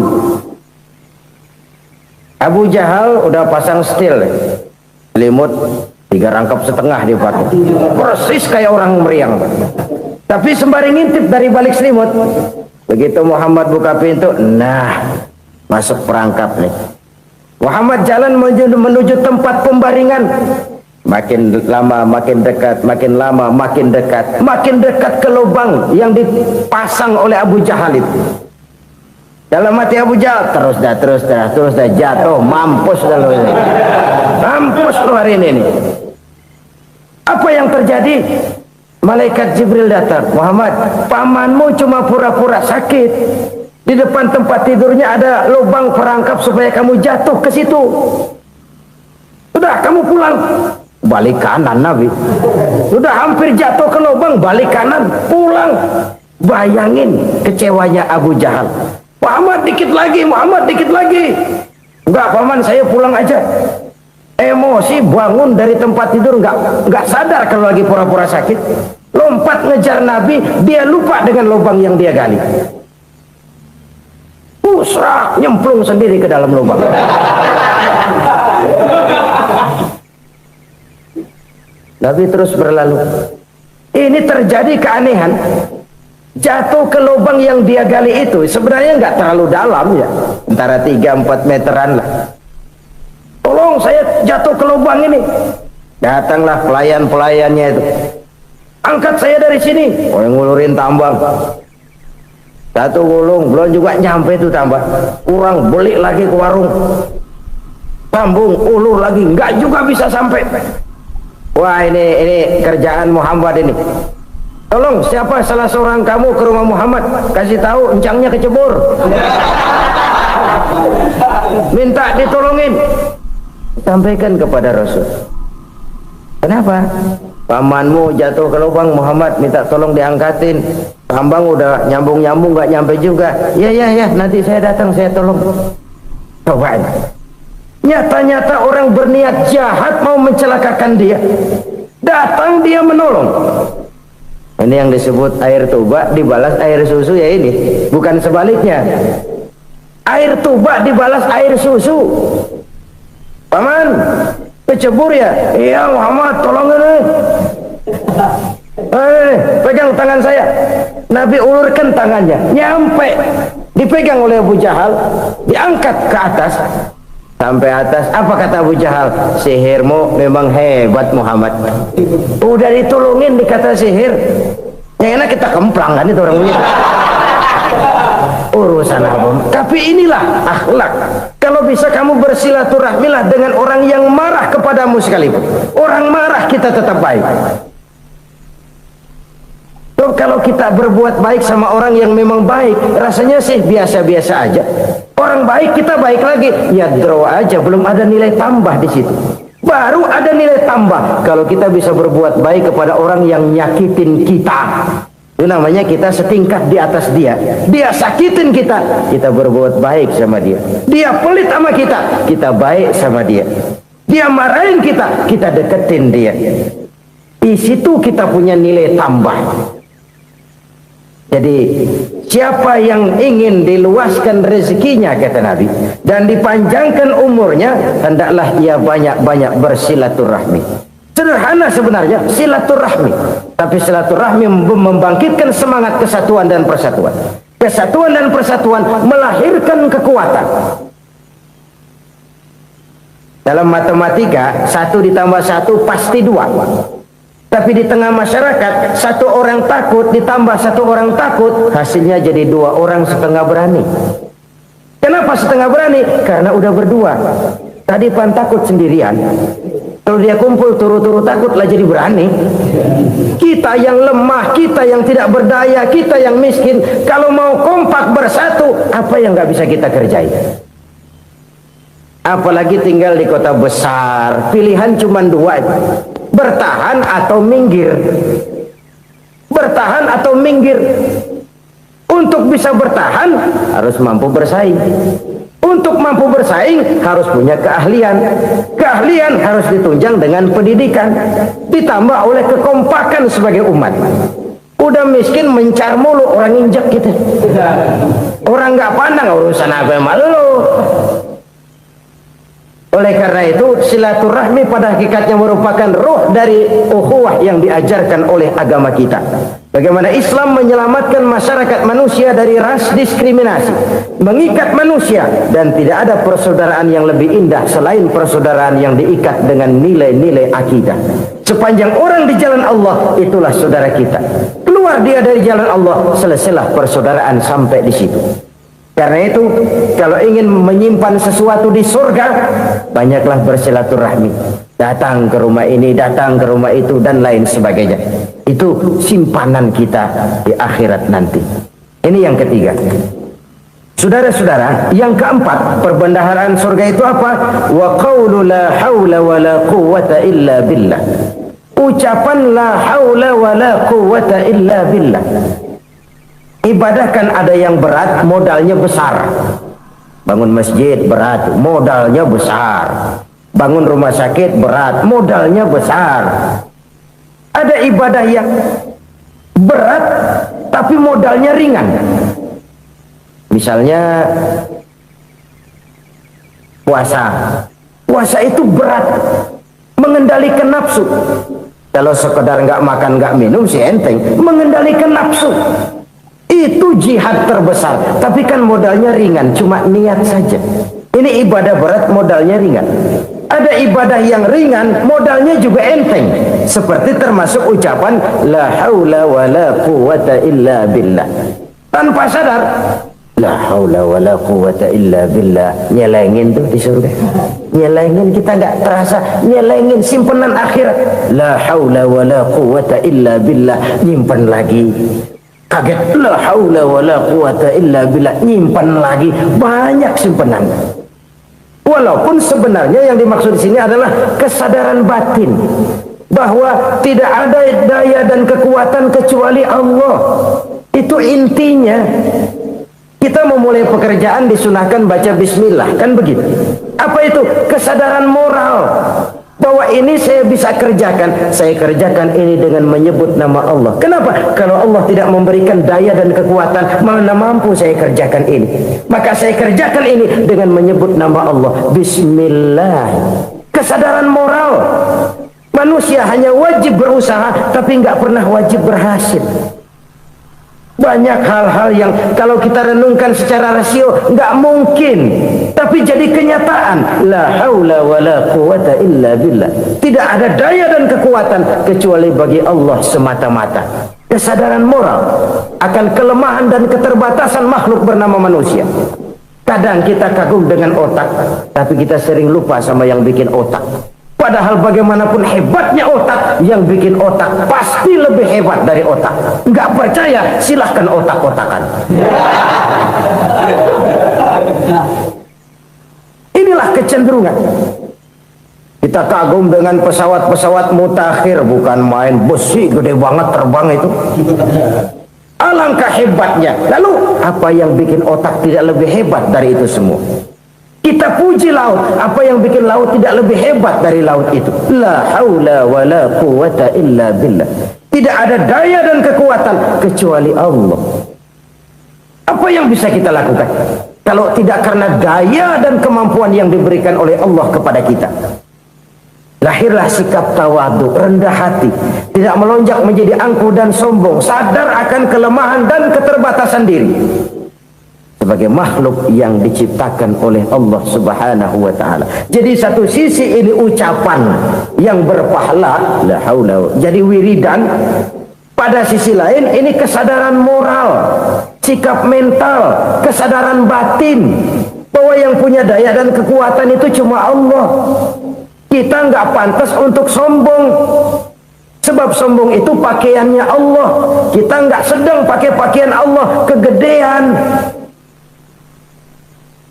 Abu Jahal udah pasang setil, selimut 3 rangkap setengah dipakai, persis kayak orang meriang. Tapi sembari ngintip dari balik selimut. Begitu Muhammad buka pintu, nah masuk perangkap nih. Muhammad jalan menuju tempat pembaringan. Makin lama makin dekat, makin lama makin dekat, makin dekat ke lubang yang dipasang oleh Abu Jahal itu. Dalam hati Abu Jahal, terus dah jatuh, mampus dah lo ini. Mampus lo hari ini nih. Apa yang terjadi? Malaikat Jibril datang. Muhammad, pamanmu cuma pura-pura sakit. Di depan tempat tidurnya ada lubang perangkap supaya kamu jatuh ke situ. Sudah, kamu pulang. Balik kanan Nabi. Sudah hampir jatuh ke lubang, balik kanan, pulang. Bayangin kecewanya Abu Jahal. Muhammad dikit lagi, Muhammad dikit lagi. Enggak, paman, saya pulang aja. Emosi, bangun dari tempat tidur, enggak sadar kalau lagi pura-pura sakit. Lompat ngejar Nabi, dia lupa dengan lubang yang dia gali. Pusrah, nyemplung sendiri ke dalam lubang. Nabi terus berlalu. Ini terjadi keanehan. Jatuh ke lubang yang dia gali itu sebenarnya nggak terlalu dalam ya, antara 3-4 meteran lah. Tolong, saya jatuh ke lubang ini. Datanglah pelayan-pelayannya itu. Angkat saya dari sini. Oh, yang ngulurin tambang. Satu gulung, belum juga nyampe itu tambah. Kurang, beli lagi ke warung. Sambung, ulur lagi, nggak juga bisa sampai. Wah, ini kerjaan Muhammad ini. Tolong, siapa salah seorang kamu ke rumah Muhammad, kasih tahu encangnya kecebur. minta ditolongin, sampaikan kepada Rasul. Kenapa? Pamanmu jatuh ke lubang, Muhammad minta tolong diangkatin. Hambang udah nyambung-nyambung gak nyampe juga. Ya, nanti saya datang, saya tolong. Coba, nyata-nyata orang berniat jahat mau mencelakakan dia, datang dia menolong. Ini yang disebut air tuba dibalas air susu, ya ini, bukan sebaliknya. Air tuba dibalas air susu. Paman, kecebur ya? Iya Muhammad, tolong ini. Pegang tangan saya. Nabi ulurkan tangannya, nyampe, dipegang oleh Abu Jahal, diangkat ke atas. Sampai atas, apa kata Abu Jahal? Sihirmu memang hebat Muhammad. Udah ditolongin dikata sihir. Yang enak kita kemplang kan itu orang begitu. Urusan apa? Tapi inilah akhlak. Kalau bisa kamu bersilaturahmilah dengan orang yang marah kepadamu sekalipun. Orang marah kita tetap baik. Kalau kita berbuat baik sama orang yang memang baik, rasanya sih biasa-biasa aja. Orang baik kita baik lagi, ya draw aja, belum ada nilai tambah di situ. Baru ada nilai tambah kalau kita bisa berbuat baik kepada orang yang nyakitin kita. Itu namanya kita setingkat di atas dia. Dia sakitin kita, kita berbuat baik sama dia. Dia pelit sama kita, kita baik sama dia. Dia marahin kita, kita deketin dia. Di situ kita punya nilai tambah. Jadi siapa yang ingin diluaskan rezekinya, kata Nabi, dan dipanjangkan umurnya, hendaklah ia banyak-banyak bersilaturahmi. Sederhana sebenarnya silaturahmi, tapi silaturahmi membangkitkan semangat kesatuan dan persatuan. Kesatuan dan persatuan melahirkan kekuatan. Dalam matematika 1 ditambah 1 pasti 2. Tapi di tengah masyarakat, 1 orang takut ditambah 1 orang takut, hasilnya jadi 2 orang setengah berani. Kenapa setengah berani? Karena udah berdua. Tadi pan takut sendirian. Kalau dia kumpul turu-turu takutlah jadi berani. Kita yang lemah, kita yang tidak berdaya, kita yang miskin, kalau mau kompak bersatu, apa yang nggak bisa kita kerjain? Apalagi tinggal di kota besar, pilihan cuma 2, bertahan atau minggir. Bertahan atau minggir. Untuk bisa bertahan harus mampu bersaing. Untuk mampu bersaing harus punya keahlian. Keahlian harus ditunjang dengan pendidikan, ditambah oleh kekompakan sebagai umat. Udah miskin mencar mulu, orang injak kita. Orang nggak pandang urusan apa malu. Oleh karena itu, silaturahmi pada hakikatnya merupakan ruh dari ukhuwah yang diajarkan oleh agama kita. Bagaimana Islam menyelamatkan masyarakat manusia dari ras diskriminasi, mengikat manusia, dan tidak ada persaudaraan yang lebih indah selain persaudaraan yang diikat dengan nilai-nilai akidah. Sepanjang orang di jalan Allah, itulah saudara kita. Keluar dia dari jalan Allah, selesailah persaudaraan sampai di situ. Karena itu, kalau ingin menyimpan sesuatu di surga, banyaklah bersilaturahmi. Datang ke rumah ini, datang ke rumah itu, dan lain sebagainya. Itu simpanan kita di akhirat nanti. Ini yang ketiga. Saudara-saudara, yang keempat, perbendaharaan surga itu apa? Wa qawlu la hawla wa la quwwata illa billah. Ucapan la hawla wa la quwwata illa billah. Ibadah kan ada yang berat, modalnya besar. Bangun masjid berat, modalnya besar. Bangun rumah sakit berat, modalnya besar. Ada ibadah yang berat, tapi modalnya ringan. Misalnya puasa. Puasa itu berat, mengendalikan nafsu. Kalau sekedar nggak makan, nggak minum sih enteng. Mengendalikan nafsu. Itu jihad terbesar, tapi kan modalnya ringan, cuma niat saja. Ini ibadah berat, modalnya ringan. Ada ibadah yang ringan, modalnya juga enteng. Seperti termasuk ucapan la haula wa la quwwata illa billah. Tanpa sadar, la haula wa la quwwata illa billah. Nyelengin tuh di surga. Nyelengin, kita nggak terasa. Nyelengin simpenan akhirat. La haula wa la quwwata illa billah. Nyimpen lagi. Kaget, la haula wala quwata illa billah, nyimpan lagi, banyak simpanan. Walaupun sebenarnya yang dimaksud di sini adalah kesadaran batin bahwa tidak ada daya dan kekuatan kecuali Allah. Itu intinya. Kita memulai pekerjaan disunahkan baca bismillah, kan begitu. Apa itu? Kesadaran moral bahwa ini saya bisa kerjakan. Saya kerjakan ini dengan menyebut nama Allah. Kenapa? Kalau Allah tidak memberikan daya dan kekuatan, mana mampu saya kerjakan ini. Maka saya kerjakan ini dengan menyebut nama Allah. Bismillah. Kesadaran moral. Manusia hanya wajib berusaha, tapi nggak pernah wajib berhasil. Banyak hal-hal yang kalau kita renungkan secara rasio nggak mungkin, tapi jadi kenyataan. La haula wala quwata illa billah. Tidak ada daya dan kekuatan kecuali bagi Allah semata-mata. Kesadaran moral akan kelemahan dan keterbatasan makhluk bernama manusia. Kadang kita kagum dengan otak, tapi kita sering lupa sama yang bikin otak. Padahal bagaimanapun hebatnya otak, yang bikin otak pasti lebih hebat dari otak. Nggak percaya, silahkan otak-otakan. Inilah kecenderungan. Kita kagum dengan pesawat-pesawat mutakhir, bukan main, besi gede banget terbang itu. Alangkah hebatnya. Lalu apa yang bikin otak tidak lebih hebat dari itu semua? Kita puji laut, apa yang bikin laut tidak lebih hebat dari laut itu? La haula wala quwata illa billah. Tidak ada daya dan kekuatan kecuali Allah. Apa yang bisa kita lakukan kalau tidak karena daya dan kemampuan yang diberikan oleh Allah kepada kita? Lahirlah sikap tawadu, rendah hati, tidak melonjak menjadi angkuh dan sombong, sadar akan kelemahan dan keterbatasan diri sebagai makhluk yang diciptakan oleh Allah Subhanahu wa taala. Jadi satu sisi ini ucapan yang berpahala, la haula, jadi wiridan. Pada sisi lain ini kesadaran moral, sikap mental, kesadaran batin bahwa yang punya daya dan kekuatan itu cuma Allah. Kita nggak pantas untuk sombong. Sebab sombong itu pakaiannya Allah. Kita nggak sedang pakai pakaian Allah, kegedean.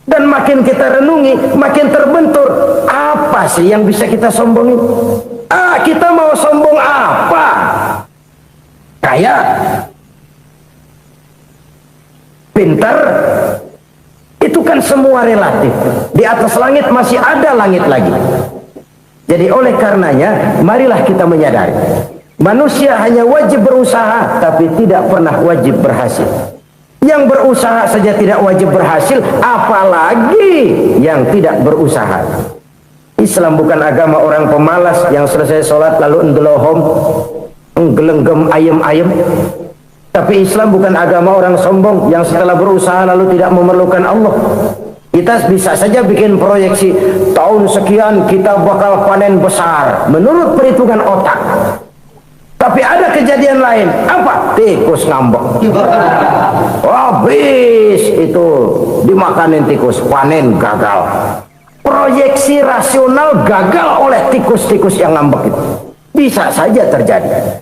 Dan makin kita renungi, makin terbentur. Apa sih yang bisa kita sombongin? Kita mau sombong apa? Kaya? Pintar? Itu kan semua relatif. Di atas langit masih ada langit lagi. Jadi oleh karenanya, marilah kita menyadari. Manusia hanya wajib berusaha, tapi tidak pernah wajib berhasil. Yang berusaha saja tidak wajib berhasil, apalagi yang tidak berusaha. Islam bukan agama orang pemalas yang selesai sholat lalu endelohom, nggelenggem ayem-ayem. Tapi Islam bukan agama orang sombong yang setelah berusaha lalu tidak memerlukan Allah. Kita bisa saja bikin proyeksi, tahun sekian kita bakal panen besar menurut perhitungan otak. Tapi ada kejadian lain. Apa? Tikus ngambek. Habis itu dimakanin tikus, panen gagal. Proyeksi rasional gagal oleh tikus-tikus yang ngambek itu. Bisa saja terjadi.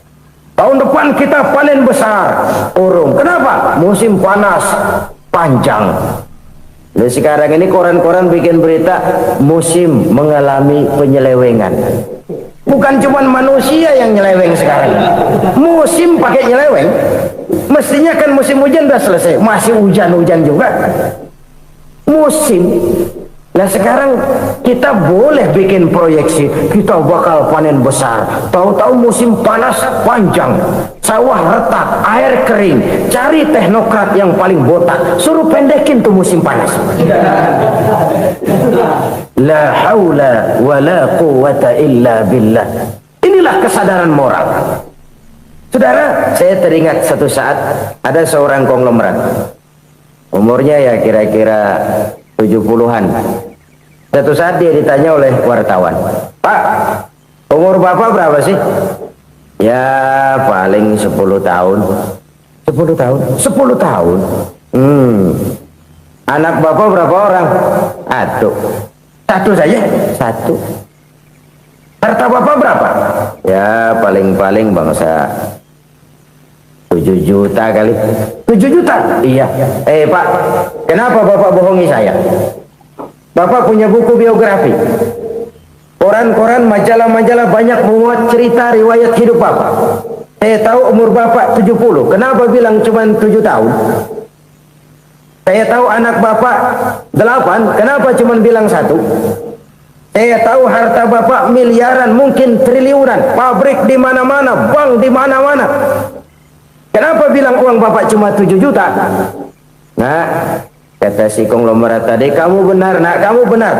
Tahun depan kita panen besar, urung. Kenapa? Musim panas panjang. Nah, sekarang ini koran-koran bikin berita musim mengalami penyelewengan. Bukan cuma manusia yang nyeleweng sekarang. Musim pakai nyeleweng. Mestinya kan musim hujan udah selesai, masih hujan-hujan juga. Musim. Nah sekarang kita boleh bikin proyeksi, kita bakal panen besar. Tahu-tahu musim panas panjang, sawah retak, air kering. Cari teknokrat yang paling botak, suruh pendekin tuh musim panas. La haula wala quwata illa billah. Inilah kesadaran moral. Saudara, saya teringat satu saat ada seorang konglomerat. Umurnya ya kira-kira 70-an. Satu saat dia ditanya oleh wartawan, "Pak, umur Bapak berapa sih?" "Ya paling 10 tahun." 10 tahun? 10 tahun? Anak Bapak berapa orang? Satu. Satu saja? Satu. Harta Bapak berapa? Ya paling-paling bangsa 7 juta kali. 7 juta? Iya. Pak, kenapa Bapak bohongi saya? Bapak punya buku biografi, koran-koran, majalah-majalah banyak memuat cerita riwayat hidup Bapak. Saya tahu umur Bapak 70. Kenapa bilang cuma 7 tahun? Saya tahu anak Bapak 8. Kenapa cuma bilang 1? Saya tahu harta Bapak miliaran, mungkin triliunan, pabrik di mana-mana, bank di mana-mana. Kenapa bilang uang Bapak cuma 7 juta? Nah, kata si konglomerat tadi, kamu benar nak, kamu benar.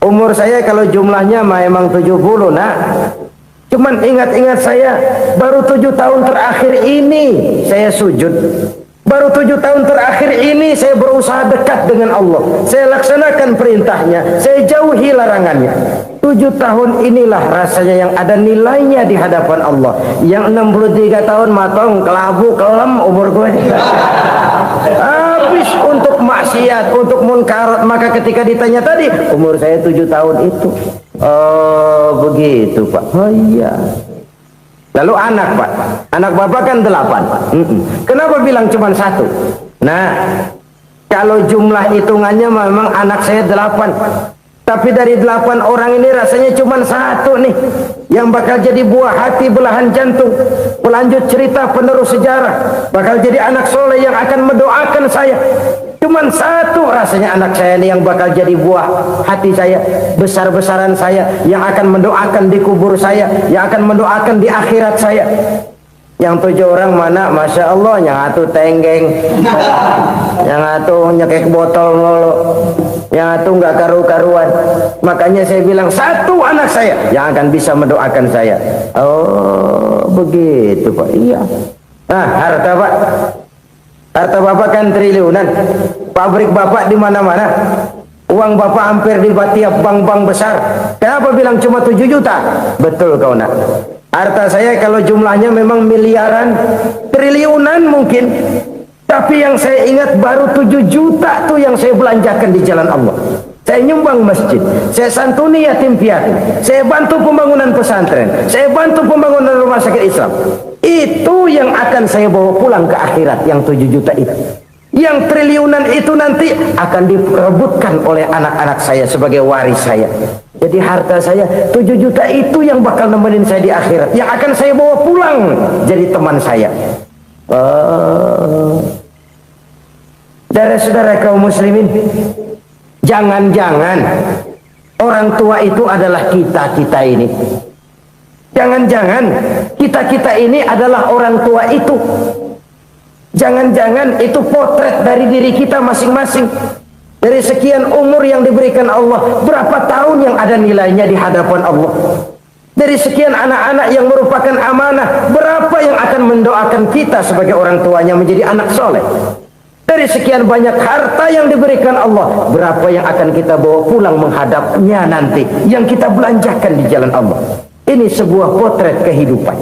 Umur saya kalau jumlahnya memang 70 nak. Cuman ingat-ingat saya, baru 7 tahun terakhir ini saya sujud. Baru 7 tahun terakhir ini saya berusaha dekat dengan Allah. Saya laksanakan perintahnya, saya jauhi larangannya. 7 tahun inilah rasanya yang ada nilainya di hadapan Allah. Yang 63 tahun matong, kelabu, kelam umur gue. Habis untuk maksiat, untuk munkarat. Maka ketika ditanya tadi, umur saya 7 tahun itu. Oh begitu Pak. Oh iya. Lalu anak Pak, anak Bapak kan 8. Kenapa bilang cuma 1? Nah, kalau jumlah hitungannya memang anak saya 8. Tapi dari 8 orang ini rasanya cuma 1 nih yang bakal jadi buah hati, belahan jantung, pelanjut cerita, penerus sejarah, bakal jadi anak soleh yang akan mendoakan saya. Cuman 1 rasanya anak saya ini yang bakal jadi buah hati saya, besar-besaran saya, yang akan mendoakan di kubur saya, yang akan mendoakan di akhirat saya. Yang 7 orang mana? Masya Allah, yang 1 tenggeng, yang 1 nyekek botol mulu, yang 1 nggak karu-karuan. Makanya saya bilang 1 anak saya yang akan bisa mendoakan saya. Oh begitu Pak. Iya. Nah, harta Pak, harta Bapak kan triliunan, pabrik Bapak di mana-mana, uang Bapak hampir di tiap bank-bank besar. Kenapa bilang cuma 7 juta? Betul kau nak. Harta saya kalau jumlahnya memang miliaran, triliunan mungkin. Tapi yang saya ingat baru 7 juta tuh yang saya belanjakan di jalan Allah. Saya nyumbang masjid, saya santuni yatim piatu, saya bantu pembangunan pesantren, saya bantu pembangunan rumah sakit Islam. Itu yang akan saya bawa pulang ke akhirat, yang 7 juta itu. Yang triliunan itu nanti akan diperebutkan oleh anak-anak saya sebagai waris saya. Jadi harta saya 7 juta itu yang bakal nemenin saya di akhirat, yang akan saya bawa pulang jadi teman saya. Saudara-saudara kaum muslimin, jangan-jangan orang tua itu adalah kita-kita ini. Jangan-jangan kita-kita ini adalah orang tua itu. Jangan-jangan itu potret dari diri kita masing-masing. Dari sekian umur yang diberikan Allah, berapa tahun yang ada nilainya di hadapan Allah? Dari sekian anak-anak yang merupakan amanah, berapa yang akan mendoakan kita sebagai orang tuanya menjadi anak soleh? Dari sekian banyak harta yang diberikan Allah, berapa yang akan kita bawa pulang menghadapnya nanti, yang kita belanjakan di jalan Allah? Ini sebuah potret kehidupan.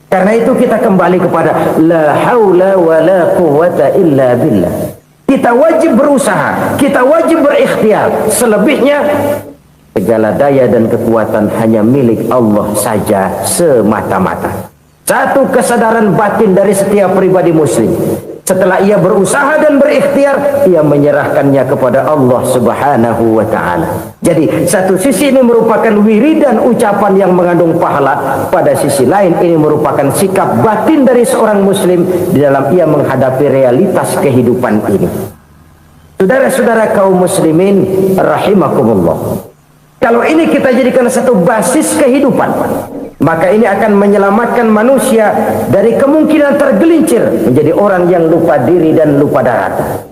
Karena itu kita kembali kepada la haula wa la quwwata illa billah. Kita wajib berusaha, kita wajib berikhtiar. Selebihnya segala daya dan kekuatan hanya milik Allah saja semata-mata. Satu kesadaran batin dari setiap pribadi muslim. Setelah ia berusaha dan berikhtiar, ia menyerahkannya kepada Allah Subhanahu wa ta'ala. Jadi satu sisi ini merupakan wiridan ucapan yang mengandung pahala, pada sisi lain ini merupakan sikap batin dari seorang muslim di dalam ia menghadapi realitas kehidupan ini. Saudara-saudara kaum muslimin rahimakumullah, kalau ini kita jadikan satu basis kehidupan, maka ini akan menyelamatkan manusia dari kemungkinan tergelincir menjadi orang yang lupa diri dan lupa darat.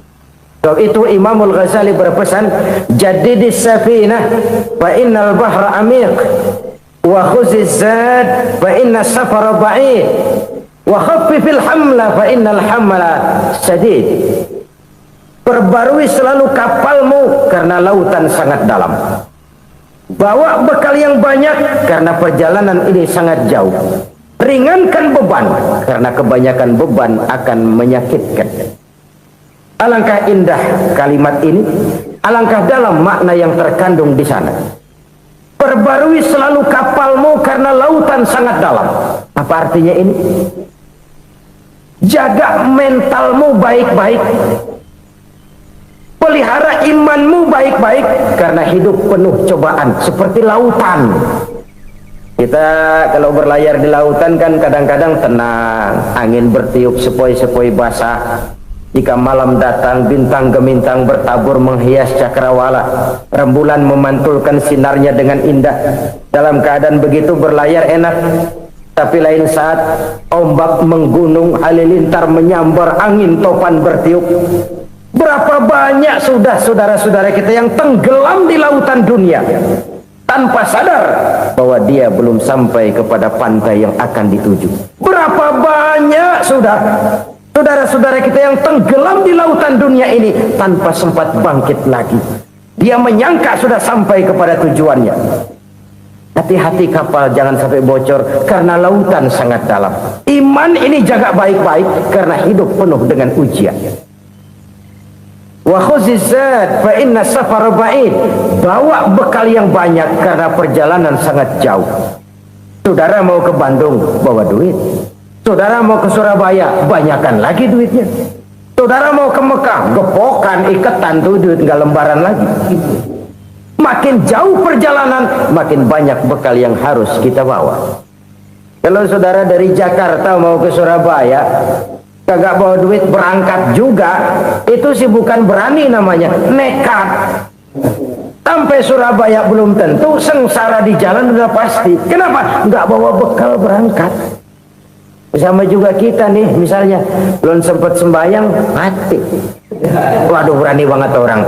Sebab itu Imamul Ghazali berpesan, jadidis safinah fa innal bahra amiq, wa khuziz zad fa inna safara ba'id, wa khaffifil hamla fa innal hamla sadid. Perbarui selalu kapalmu karena lautan sangat dalam. Bawa bekal yang banyak karena perjalanan ini sangat jauh. Ringankan beban karena kebanyakan beban akan menyakitkan. Alangkah indah kalimat ini, alangkah dalam makna yang terkandung di sana. Perbarui selalu kapalmu karena lautan sangat dalam. Apa artinya ini? Jaga mentalmu baik-baik. Pelihara imanmu baik-baik karena hidup penuh cobaan seperti lautan. Kita kalau berlayar di lautan kan kadang-kadang tenang, angin bertiup sepoi-sepoi basah. Jika malam datang, bintang gemintang bertabur menghias cakrawala. Rembulan memantulkan sinarnya dengan indah. Dalam keadaan begitu berlayar enak. Tapi lain saat ombak menggunung, halilintar menyambar, angin topan bertiup. Berapa banyak sudah saudara-saudara kita yang tenggelam di lautan dunia tanpa sadar bahwa dia belum sampai kepada pantai yang akan dituju. Berapa banyak sudah saudara-saudara kita yang tenggelam di lautan dunia ini tanpa sempat bangkit lagi. Dia menyangka sudah sampai kepada tujuannya. Hati-hati kapal jangan sampai bocor karena lautan sangat dalam. Iman ini jaga baik-baik karena hidup penuh dengan ujian. Wa khuzizat fa inna safara ba'id. Bawa bekal yang banyak karena perjalanan sangat jauh. Saudara mau ke Bandung, bawa duit. Saudara mau ke Surabaya, banyakkan lagi duitnya. Saudara mau ke Mekah, gepokan, iketan tuh duit nggak lembaran lagi. Makin jauh perjalanan, makin banyak bekal yang harus kita bawa. Kalau saudara dari Jakarta mau ke Surabaya, kagak bawa duit berangkat juga, itu sih bukan berani namanya, nekat. Sampai Surabaya belum tentu, sengsara di jalan udah pasti. Kenapa? Nggak bawa bekal berangkat. Sama juga kita nih, misalnya belum sempat sembahyang, mati. Waduh, berani banget orang.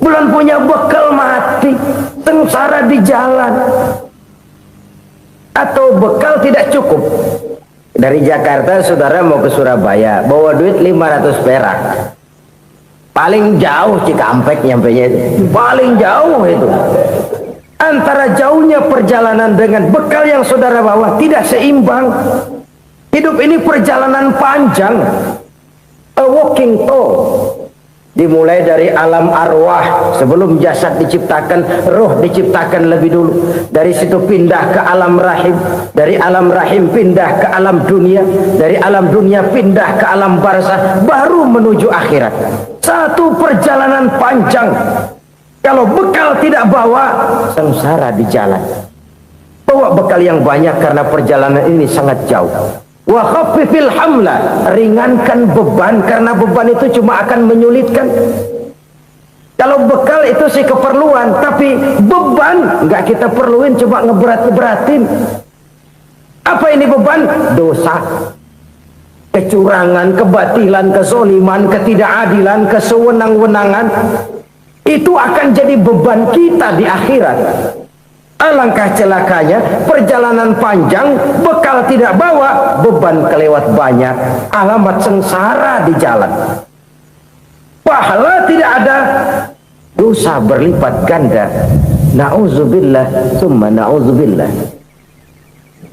Belum punya bekal, mati. Sengsara di jalan. Atau bekal tidak cukup. Dari Jakarta saudara mau ke Surabaya, bawa duit 500 perak. Paling jauh Cikampek nyampenya itu. Paling jauh itu. Antara jauhnya perjalanan dengan bekal yang saudara bawa tidak seimbang. Hidup ini perjalanan panjang, a walking tour. Dimulai dari alam arwah, sebelum jasad diciptakan, roh diciptakan lebih dulu. Dari situ pindah ke alam rahim, dari alam rahim pindah ke alam dunia, dari alam dunia pindah ke alam barzah, baru menuju akhirat. Satu perjalanan panjang. Kalau bekal tidak bawa, sengsara di jalan. Bawa bekal yang banyak karena perjalanan ini sangat jauh. Wa khaffifil hamla, ringankan beban karena beban itu cuma akan menyulitkan. Kalau bekal itu sih keperluan, tapi beban nggak kita perluin, coba ngeberat-beratin. Apa ini beban? Dosa, kecurangan, kebatilan, kezoliman, ketidakadilan, kesewenang-wenangan. Itu akan jadi beban kita di akhirat. Alangkah celakanya, perjalanan panjang, bekal tidak bawa, beban kelewat banyak, alamat sengsara di jalan. Pahala tidak ada, dosa berlipat ganda. Na'udzubillah, summa na'udzubillah.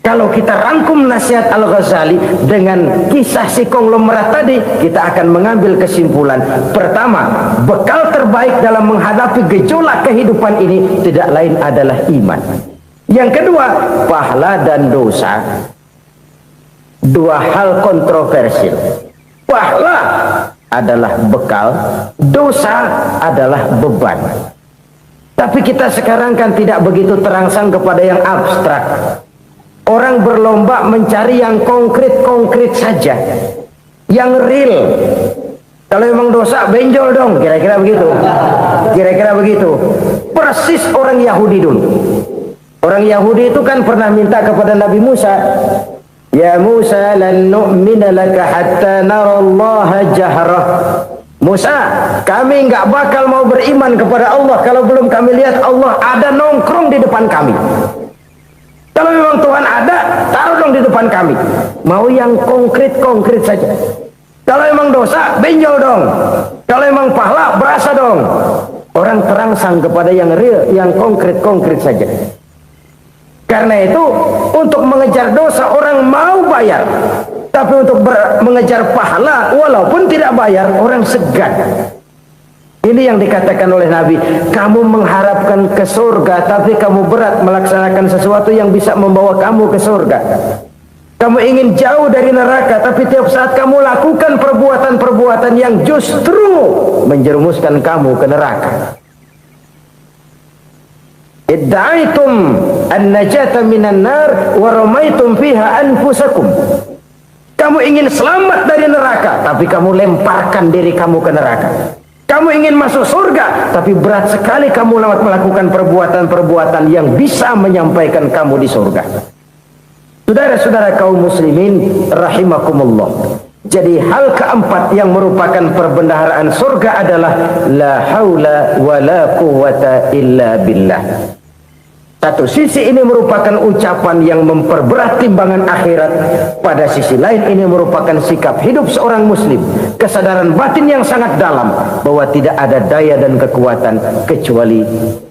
Kalau kita rangkum nasihat Al-Ghazali dengan kisah si konglomerat tadi, kita akan mengambil kesimpulan. Pertama, bekal terbaik dalam menghadapi gejolak kehidupan ini tidak lain adalah iman. Yang kedua, pahala dan dosa. Dua hal kontroversial. Pahala adalah bekal, dosa adalah beban. Tapi kita sekarang kan tidak begitu terangsang kepada yang abstrak. Orang berlomba mencari yang konkret-konkret saja, yang real. Kalau memang dosa, benjol dong, kira-kira begitu. Kira-kira begitu. Persis orang Yahudi dulu. Orang Yahudi itu kan pernah minta kepada Nabi Musa, ya Musa, lan nu'mina laka hatta narallaha jahrah. Musa, kami nggak bakal mau beriman kepada Allah kalau belum kami lihat Allah ada nongkrong di depan kami. Kalau memang Tuhan ada, taruh dong di depan kami. Mau yang konkret-konkret saja. Kalau memang dosa, benjol dong. Kalau memang pahala, berasa dong. Orang terangsang kepada yang real, yang konkret-konkret saja. Karena itu, untuk mengejar dosa, orang mau bayar. Tapi untuk mengejar pahala, walaupun tidak bayar, orang segan. Ini yang dikatakan oleh Nabi, kamu mengharapkan ke surga tapi kamu berat melaksanakan sesuatu yang bisa membawa kamu ke surga. Kamu ingin jauh dari neraka tapi tiap saat kamu lakukan perbuatan-perbuatan yang justru menjerumuskan kamu ke neraka. Idda'aitum an-najata minan nar wa ramaitum fiha anfusakum. Kamu ingin selamat dari neraka tapi kamu lemparkan diri kamu ke neraka. Kamu ingin masuk surga, tapi berat sekali kamu melakukan perbuatan-perbuatan yang bisa menyampaikan kamu di surga. Saudara-saudara kaum muslimin rahimakumullah. Jadi hal keempat yang merupakan perbendaharaan surga adalah la haula wa la quwwata illa billah. Satu sisi ini merupakan ucapan yang memperberat timbangan akhirat. Pada sisi lain ini merupakan sikap hidup seorang muslim. Kesadaran batin yang sangat dalam bahwa tidak ada daya dan kekuatan kecuali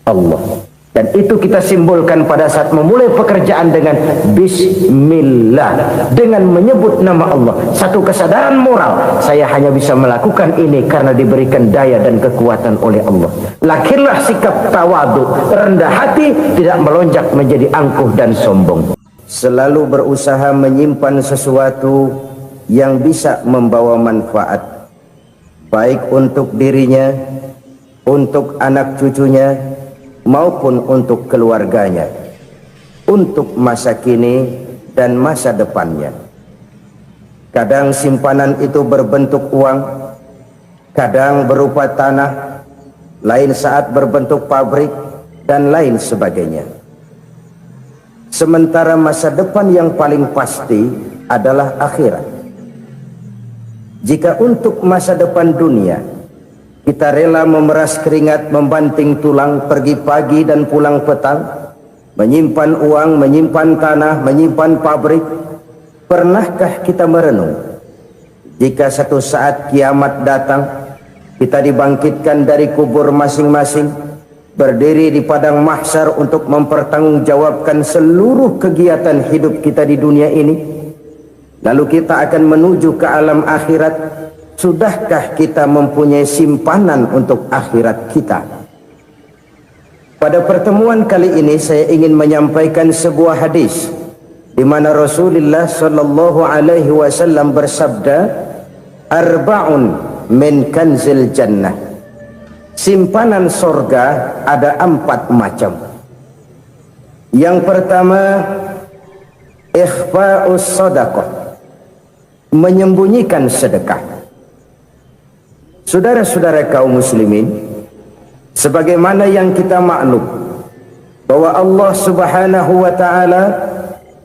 Allah. Dan itu kita simbolkan pada saat memulai pekerjaan dengan bismillah, dengan menyebut nama Allah. Satu kesadaran moral, saya hanya bisa melakukan ini karena diberikan daya dan kekuatan oleh Allah. Lahirlah sikap tawadu, rendah hati, tidak melonjak menjadi angkuh dan sombong. Selalu berusaha menyimpan sesuatu yang bisa membawa manfaat, baik untuk dirinya, untuk anak cucunya, maupun untuk keluarganya, untuk masa kini dan masa depannya. Kadang simpanan itu berbentuk uang, kadang berupa tanah, lain saat berbentuk pabrik, dan lain sebagainya. Sementara masa depan yang paling pasti adalah akhirat. Jika untuk masa depan dunia kita rela memeras keringat, membanting tulang, pergi pagi dan pulang petang, menyimpan uang, menyimpan tanah, menyimpan pabrik, pernahkah kita merenung jika satu saat kiamat datang, kita dibangkitkan dari kubur masing-masing, berdiri di padang mahsyar untuk mempertanggungjawabkan seluruh kegiatan hidup kita di dunia ini, lalu kita akan menuju ke alam akhirat. Sudahkah kita mempunyai simpanan untuk akhirat kita? Pada pertemuan kali ini saya ingin menyampaikan sebuah hadis di mana Rasulullah sallallahu alaihi wasallam bersabda, arba'un min kanzil jannah. Simpanan sorga ada 4 macam. Yang pertama, ikhfa'us sadaqah, menyembunyikan sedekah. Saudara-saudara kaum muslimin, sebagaimana yang kita maklum bahwa Allah Subhanahu wa taala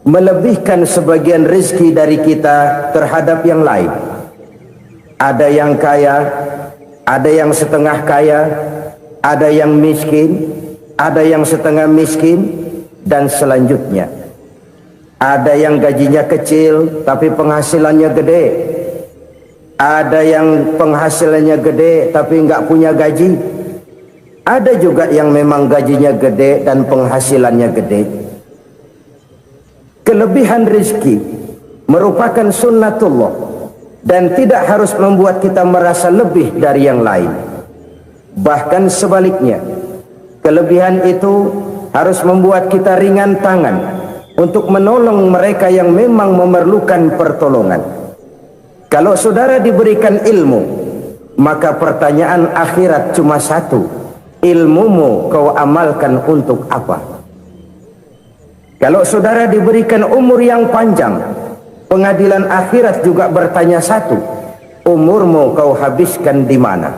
melebihkan sebagian rezeki dari kita terhadap yang lain. Ada yang kaya, ada yang setengah kaya, ada yang miskin, ada yang setengah miskin, dan selanjutnya. Ada yang gajinya kecil tapi penghasilannya gede. Ada yang penghasilannya gede tapi nggak punya gaji. Ada juga yang memang gajinya gede dan penghasilannya gede. Kelebihan rezeki merupakan sunnatullah dan tidak harus membuat kita merasa lebih dari yang lain. Bahkan sebaliknya, kelebihan itu harus membuat kita ringan tangan untuk menolong mereka yang memang memerlukan pertolongan. Kalau saudara diberikan ilmu, maka pertanyaan akhirat cuma satu, ilmumu kau amalkan untuk apa? Kalau saudara diberikan umur yang panjang, pengadilan akhirat juga bertanya satu, umurmu kau habiskan di mana?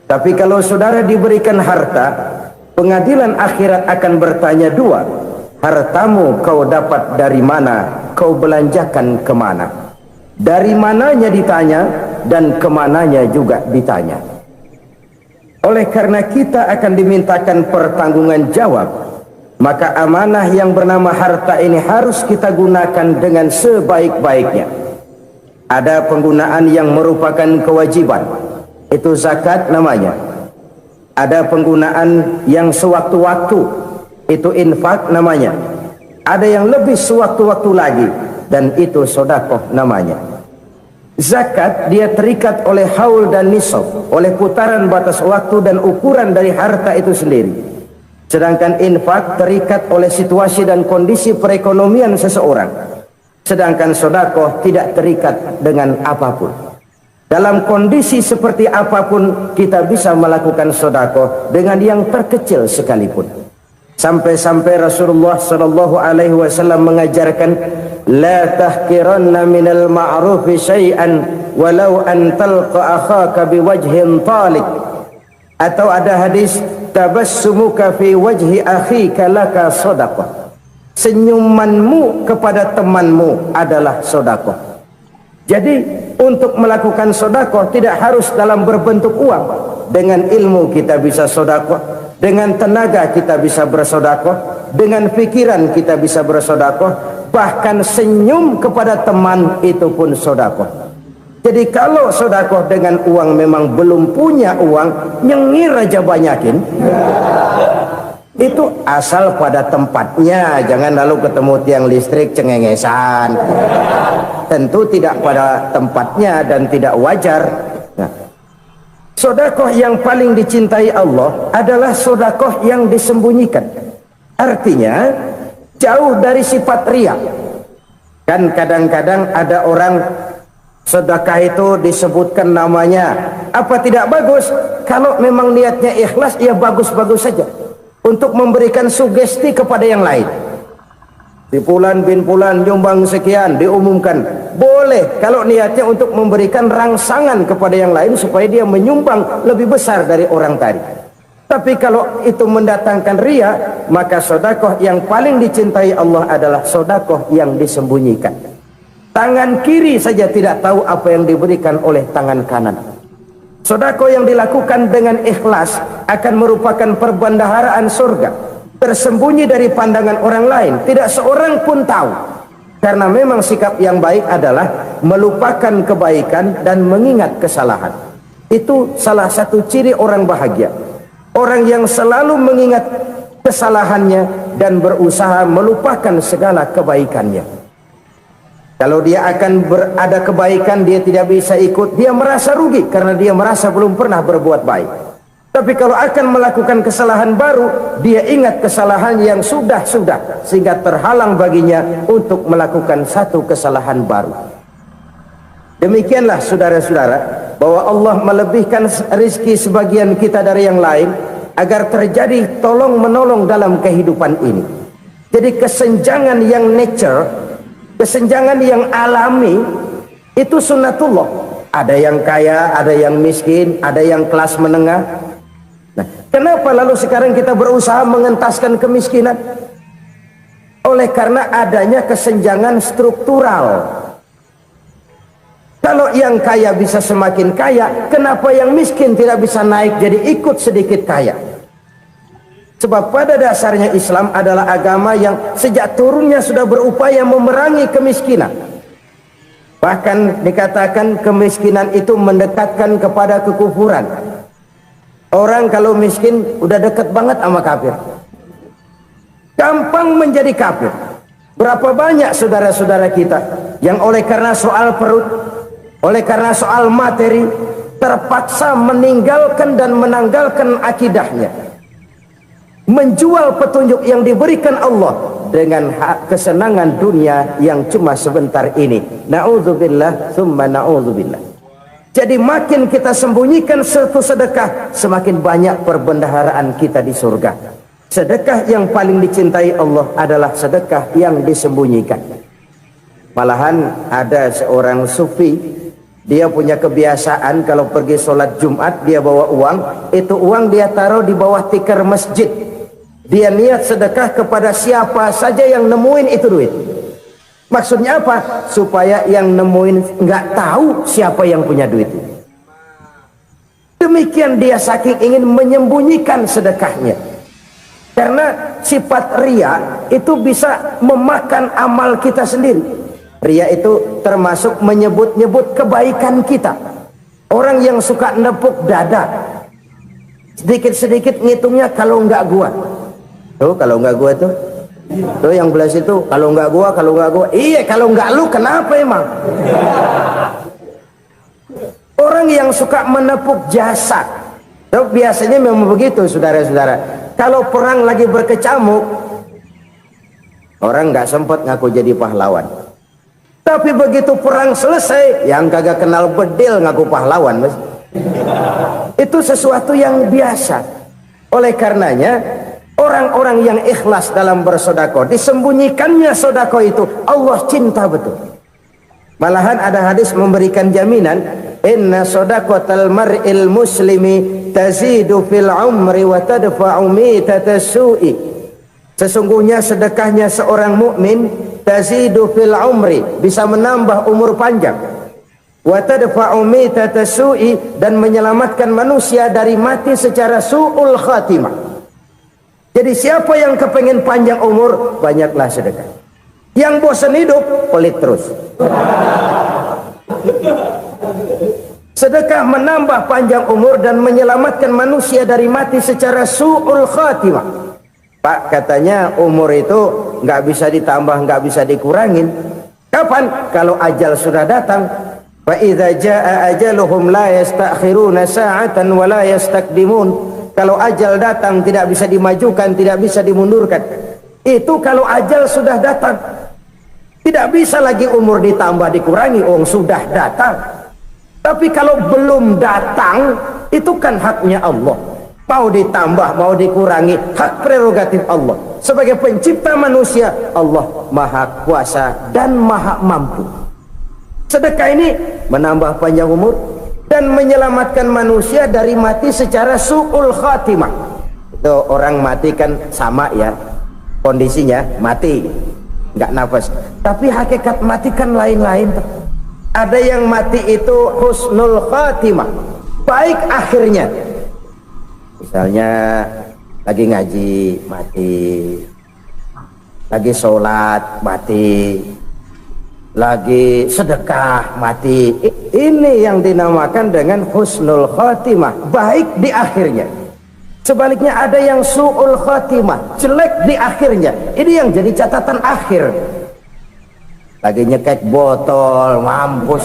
Tapi kalau saudara diberikan harta, pengadilan akhirat akan bertanya 2, hartamu kau dapat dari mana, kau belanjakan kemana? Dari mananya ditanya dan kemananya juga ditanya. Oleh karena kita akan dimintakan pertanggungan jawab, maka amanah yang bernama harta ini harus kita gunakan dengan sebaik-baiknya. Ada penggunaan yang merupakan kewajiban, itu zakat namanya. Ada penggunaan yang sewaktu-waktu, itu infak namanya. Ada yang lebih sewaktu-waktu lagi, dan itu sedekah namanya. Zakat dia terikat oleh haul dan nisab, oleh putaran batas waktu dan ukuran dari harta itu sendiri. Sedangkan infak terikat oleh situasi dan kondisi perekonomian seseorang. Sedangkan sedekah tidak terikat dengan apapun. Dalam kondisi seperti apapun kita bisa melakukan sedekah dengan yang terkecil sekalipun. Sampai-sampai Rasulullah sallallahu alaihi wasallam mengajarkan, la tahqiranna minal ma'rufi syai'an walau an talqa akhaka biwajhin talik. Atau ada hadis, tabassumuka fi wajhi akhika laka sedekah. Senyumanmu kepada temanmu adalah sedekah. Jadi untuk melakukan sedekah tidak harus dalam berbentuk uang. Dengan ilmu kita bisa sedekah. Dengan tenaga kita bisa bersedekah, dengan pikiran kita bisa bersedekah, bahkan senyum kepada teman itu pun sedekah. Jadi kalau sedekah dengan uang memang belum punya uang, nyengir aja banyakin. Itu asal pada tempatnya, jangan lalu ketemu tiang listrik cengengesan. Tentu tidak pada tempatnya dan tidak wajar. Sedekah yang paling dicintai Allah adalah sedekah yang disembunyikan. Artinya jauh dari sifat riya. Kan kadang-kadang ada orang sedekah itu disebutkan namanya. Apa tidak bagus? Kalau memang niatnya ikhlas, ya bagus-bagus saja. Untuk memberikan sugesti kepada yang lain. Di Fulan bin Fulan nyumbang sekian, diumumkan. Boleh kalau niatnya untuk memberikan rangsangan kepada yang lain supaya dia menyumbang lebih besar dari orang tadi. Tapi kalau itu mendatangkan riya, maka sedekah yang paling dicintai Allah adalah sedekah yang disembunyikan. Tangan kiri saja tidak tahu apa yang diberikan oleh tangan kanan. Sedekah yang dilakukan dengan ikhlas akan merupakan perbendaharaan surga, tersembunyi dari pandangan orang lain, tidak seorang pun tahu. Karena memang sikap yang baik adalah melupakan kebaikan dan mengingat kesalahan. Itu salah satu ciri orang bahagia. Orang yang selalu mengingat kesalahannya dan berusaha melupakan segala kebaikannya. Kalau dia akan berada kebaikan, dia tidak bisa ikut, dia merasa rugi karena dia merasa belum pernah berbuat baik. Tapi kalau akan melakukan kesalahan baru, dia ingat kesalahan yang sudah-sudah, sehingga terhalang baginya untuk melakukan satu kesalahan baru. Demikianlah saudara-saudara, bahwa Allah melebihkan rizki sebagian kita dari yang lain, agar terjadi tolong-menolong dalam kehidupan ini. Jadi kesenjangan yang nature, kesenjangan yang alami, itu sunnatullah. Ada yang kaya, ada yang miskin, ada yang kelas menengah. Nah, kenapa lalu sekarang kita berusaha mengentaskan kemiskinan? Oleh karena adanya kesenjangan struktural. Kalau yang kaya bisa semakin kaya, kenapa yang miskin tidak bisa naik jadi ikut sedikit kaya? Sebab pada dasarnya Islam adalah agama yang sejak turunnya sudah berupaya memerangi kemiskinan. Bahkan dikatakan kemiskinan itu mendekatkan kepada kekufuran. Orang kalau miskin udah dekat banget sama kafir. Gampang menjadi kafir. Berapa banyak saudara-saudara kita yang oleh karena soal perut, oleh karena soal materi, terpaksa meninggalkan dan menanggalkan akidahnya. Menjual petunjuk yang diberikan Allah dengan kesenangan dunia yang cuma sebentar ini. Na'udzubillah, summa na'udzubillah. Jadi makin kita sembunyikan satu sedekah, semakin banyak perbendaharaan kita di surga. Sedekah yang paling dicintai Allah adalah sedekah yang disembunyikan. Malahan ada seorang sufi, dia punya kebiasaan kalau pergi sholat Jumat dia bawa uang, itu uang dia taruh di bawah tikar masjid. Dia niat sedekah kepada siapa saja yang nemuin itu duit. Maksudnya apa? Supaya yang nemuin nggak tahu siapa yang punya duit. Demikian dia saking ingin menyembunyikan sedekahnya. Karena sifat riya itu bisa memakan amal kita sendiri. Riya itu termasuk menyebut-nyebut kebaikan kita. Orang yang suka nepuk dada, sedikit-sedikit ngitungnya kalau nggak gua. Tuh kalau nggak gua tuh. Tuh yang belas itu kalau nggak gua, kalau nggak gua. Iya kalau nggak lu kenapa emang? orang yang suka menepuk jasa. So, biasanya memang begitu, saudara-saudara. Kalau perang lagi berkecamuk, orang nggak sempat ngaku jadi pahlawan. Tapi begitu perang selesai, yang kagak kenal bedil ngaku pahlawan, mas. Itu sesuatu yang biasa. Oleh karenanya, orang-orang yang ikhlas dalam bersedekah, disembunyikannya sedekah itu Allah cinta betul. Malahan ada hadis memberikan jaminan, inna sadaqatal mar'il muslimi tazidu fil umri wa tadfa'u mitatas su'i. Sesungguhnya sedekahnya seorang mukmin tazidu fil umri, bisa menambah umur panjang, wa tadfa'u mitatas su'i, dan menyelamatkan manusia dari mati secara su'ul khatimah. Jadi siapa yang kepengen panjang umur, banyaklah sedekah. Yang bosan hidup, pelit terus. Sedekah menambah panjang umur dan menyelamatkan manusia dari mati secara su'ul khatimah. Pak, katanya umur itu nggak bisa ditambah, nggak bisa dikurangin. Kapan? Kalau ajal sudah datang. Fa idza jaa ajaluhum la yastakhiruna sa'atan wa la yastaqdimun. Kalau ajal datang tidak bisa dimajukan, tidak bisa dimundurkan. Itu kalau ajal sudah datang. Tidak bisa lagi umur ditambah dikurangi, sudah datang. Tapi kalau belum datang, itu kan haknya Allah. Mau ditambah, mau dikurangi, hak prerogatif Allah. Sebagai pencipta manusia, Allah maha kuasa dan maha mampu. Sedekah ini menambah panjang umur dan menyelamatkan manusia dari mati secara su'ul khatimah. Itu orang mati kan sama ya, kondisinya mati, nggak nafas. Tapi hakikat mati kan lain-lain. Ada yang mati itu husnul khatimah, baik akhirnya. Misalnya lagi ngaji mati, lagi sholat mati, lagi sedekah mati. Ini yang dinamakan dengan husnul khatimah, baik di akhirnya. Sebaliknya ada yang su'ul khatimah, jelek di akhirnya. Ini yang jadi catatan akhir. Lagi nyekek botol, mampus.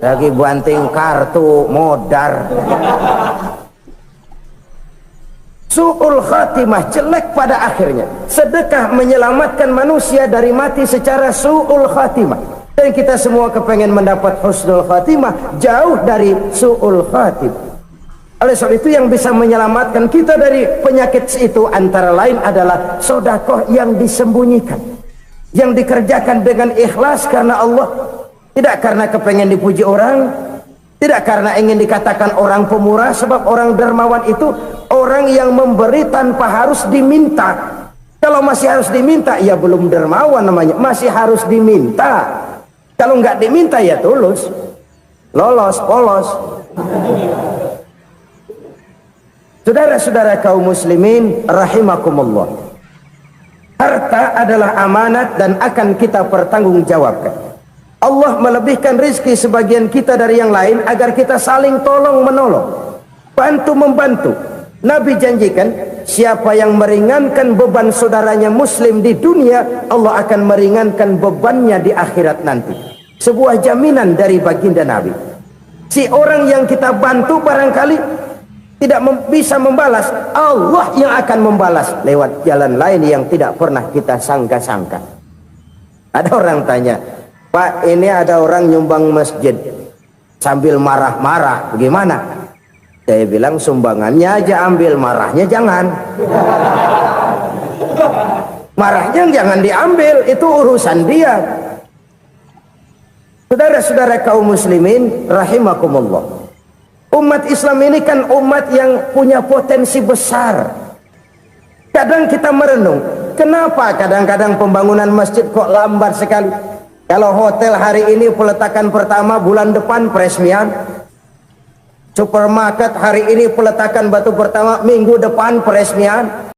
Lagi banting kartu, modar. Su'ul khatimah, jelek pada akhirnya. Sedekah menyelamatkan manusia dari mati secara su'ul khatimah. Dan kita semua kepengen mendapat husnul khatimah, jauh dari su'ul khatimah. Oleh sebab itu yang bisa menyelamatkan kita dari penyakit itu antara lain adalah sedekah yang disembunyikan, yang dikerjakan dengan ikhlas karena Allah. Tidak karena kepengen dipuji orang, tidak karena ingin dikatakan orang pemurah. Sebab orang dermawan itu orang yang memberi tanpa harus diminta. Kalau masih harus diminta, ya belum dermawan namanya. Masih harus diminta. Kalau nggak diminta, ya tulus, lolos, polos. Saudara-saudara kaum muslimin rahimakumullah, harta adalah amanat dan akan kita pertanggungjawabkan. Allah melebihkan rizki sebagian kita dari yang lain agar kita saling tolong menolong, bantu membantu. Nabi janjikan, siapa yang meringankan beban saudaranya muslim di dunia, Allah akan meringankan bebannya di akhirat nanti. Sebuah jaminan dari baginda Nabi. Si orang yang kita bantu barangkali tidak bisa membalas, Allah yang akan membalas lewat jalan lain yang tidak pernah kita sangka-sangka. Ada orang tanya, Pak, ini ada orang nyumbang masjid sambil marah-marah, bagaimana? Saya bilang sumbangannya aja ambil, marahnya jangan. Marahnya jangan diambil, itu urusan dia. Saudara-saudara kaum muslimin rahimakumullah, umat Islam ini kan umat yang punya potensi besar. Kadang kita merenung, kenapa kadang-kadang pembangunan masjid kok lambat sekali? Kalau hotel hari ini peletakan pertama, bulan depan peresmian. Supermarket hari ini peletakan batu pertama, minggu depan peresmian.